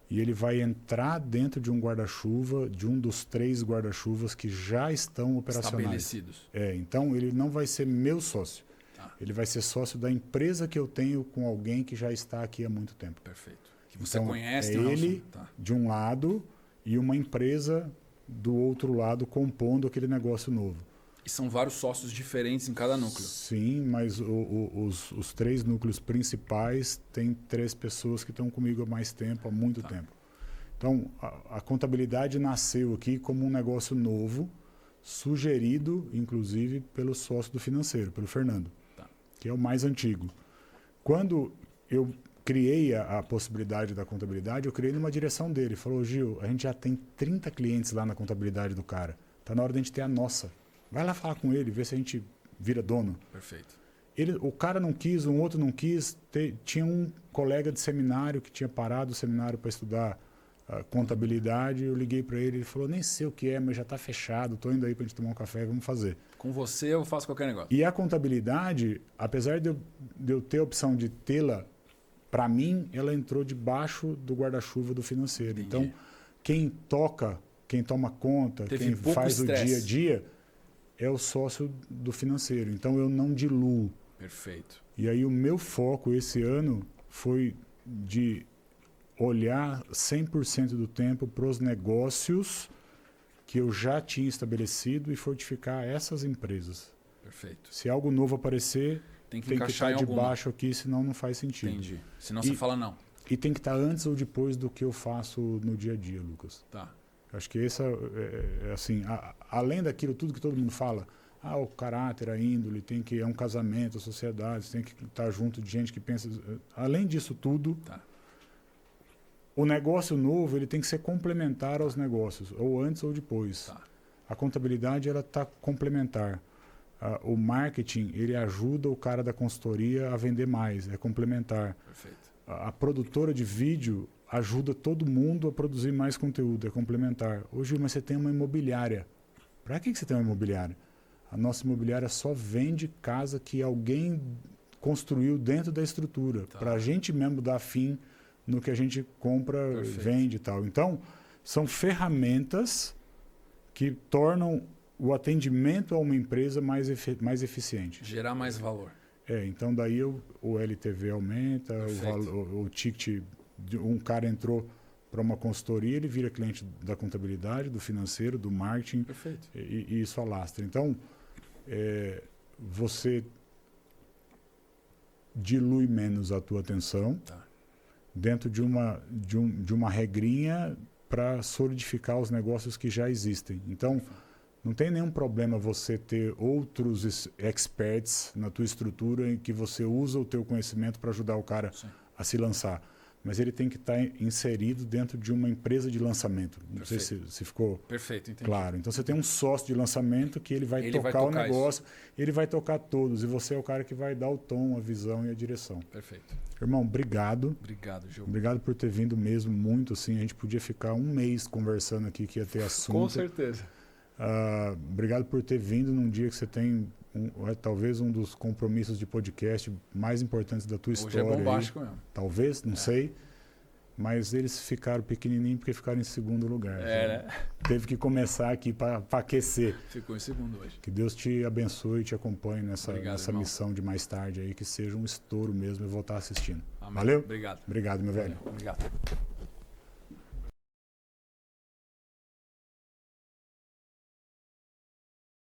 e ele vai entrar dentro de um guarda-chuva, de um dos 3 guarda-chuvas que já estão operacionais. Estabelecidos. Então, ele não vai ser meu sócio. Tá. Ele vai ser sócio da empresa que eu tenho com alguém que já está aqui há muito tempo. Perfeito. Que você Então, conhece. é ele de um lado e uma empresa do outro lado compondo aquele negócio novo. E são vários sócios diferentes em cada núcleo. Sim, mas os 3 núcleos principais têm 3 pessoas que estão comigo há mais tempo, há muito tempo. Então, a contabilidade nasceu aqui como um negócio novo, sugerido, inclusive, pelo sócio do financeiro, pelo Fernando, que é o mais antigo. Quando eu criei a possibilidade da contabilidade, eu criei numa direção dele. Ele falou, Gil, a gente já tem 30 clientes lá na contabilidade do cara. Está na hora de a gente ter a nossa. Vai lá falar com ele, ver se a gente vira dono. Perfeito. O cara não quis, um outro não quis. Tinha um colega de seminário que tinha parado o seminário para estudar contabilidade. Eu liguei para ele, ele falou, nem sei o que é, mas já está fechado, estou indo aí para a gente tomar um café, vamos fazer. Com você eu faço qualquer negócio. E a contabilidade, apesar de eu ter a opção de tê-la, para mim, ela entrou debaixo do guarda-chuva do financeiro. Entendi. Então, quem toca, quem toma conta, quem faz estresse. o dia a dia, é o sócio do financeiro. Então, eu não diluo. Perfeito. E aí, o meu foco esse ano foi de olhar 100% do tempo para os negócios que eu já tinha estabelecido e fortificar essas empresas. Perfeito. Se algo novo aparecer, tem que estar debaixo aqui, senão não faz sentido. Entendi. Senão você fala não. E tem que estar antes ou depois do que eu faço no dia a dia, Lucas. Tá. Acho que esse é assim, além daquilo tudo que todo mundo fala, o caráter, a índole, é um casamento, a sociedade, tem que estar junto de gente que pensa. Além disso tudo, o negócio novo ele tem que ser complementar aos negócios, ou antes ou depois. Tá. A contabilidade ela está complementar. O marketing ele ajuda o cara da consultoria a vender mais, é complementar. Perfeito. A produtora de vídeo ajuda todo mundo a produzir mais conteúdo, é complementar. Hoje, mas você tem uma imobiliária. Para que você tem uma imobiliária? A nossa imobiliária só vende casa que alguém construiu dentro da estrutura, para a gente mesmo dar fim no que a gente compra, vende e tal. Então, são ferramentas que tornam o atendimento a uma empresa mais eficiente. Gerar mais valor. Então daí o LTV aumenta, o ticket, um cara entrou para uma consultoria, ele vira cliente da contabilidade, do financeiro, do marketing, e isso alastra. Então, você dilui menos a tua atenção dentro de uma regrinha para solidificar os negócios que já existem. Então, não tem nenhum problema você ter outros experts na tua estrutura em que você usa o teu conhecimento para ajudar o cara a se lançar. Mas ele tem que estar inserido dentro de uma empresa de lançamento. Não sei se ficou claro. Então você tem um sócio de lançamento que ele vai tocar o negócio, ele vai tocar todos. E você é o cara que vai dar o tom, a visão e a direção. Perfeito. Irmão, obrigado. Obrigado, Gil. Obrigado por ter vindo mesmo, muito. Assim, a gente podia ficar um mês conversando aqui que ia ter assunto. Com certeza. Obrigado por ter vindo num dia que você tem talvez um dos compromissos de podcast mais importantes da tua história. Hoje é bombástico mesmo. Talvez, não sei. Mas eles ficaram pequenininhos porque ficaram em segundo lugar. Né? Teve que começar aqui para aquecer. Ficou em segundo hoje. Que Deus te abençoe e te acompanhe nessa missão de mais tarde aí, que seja um estouro mesmo e vou estar assistindo. Amém. Valeu? Obrigado. Obrigado, meu velho. Obrigado.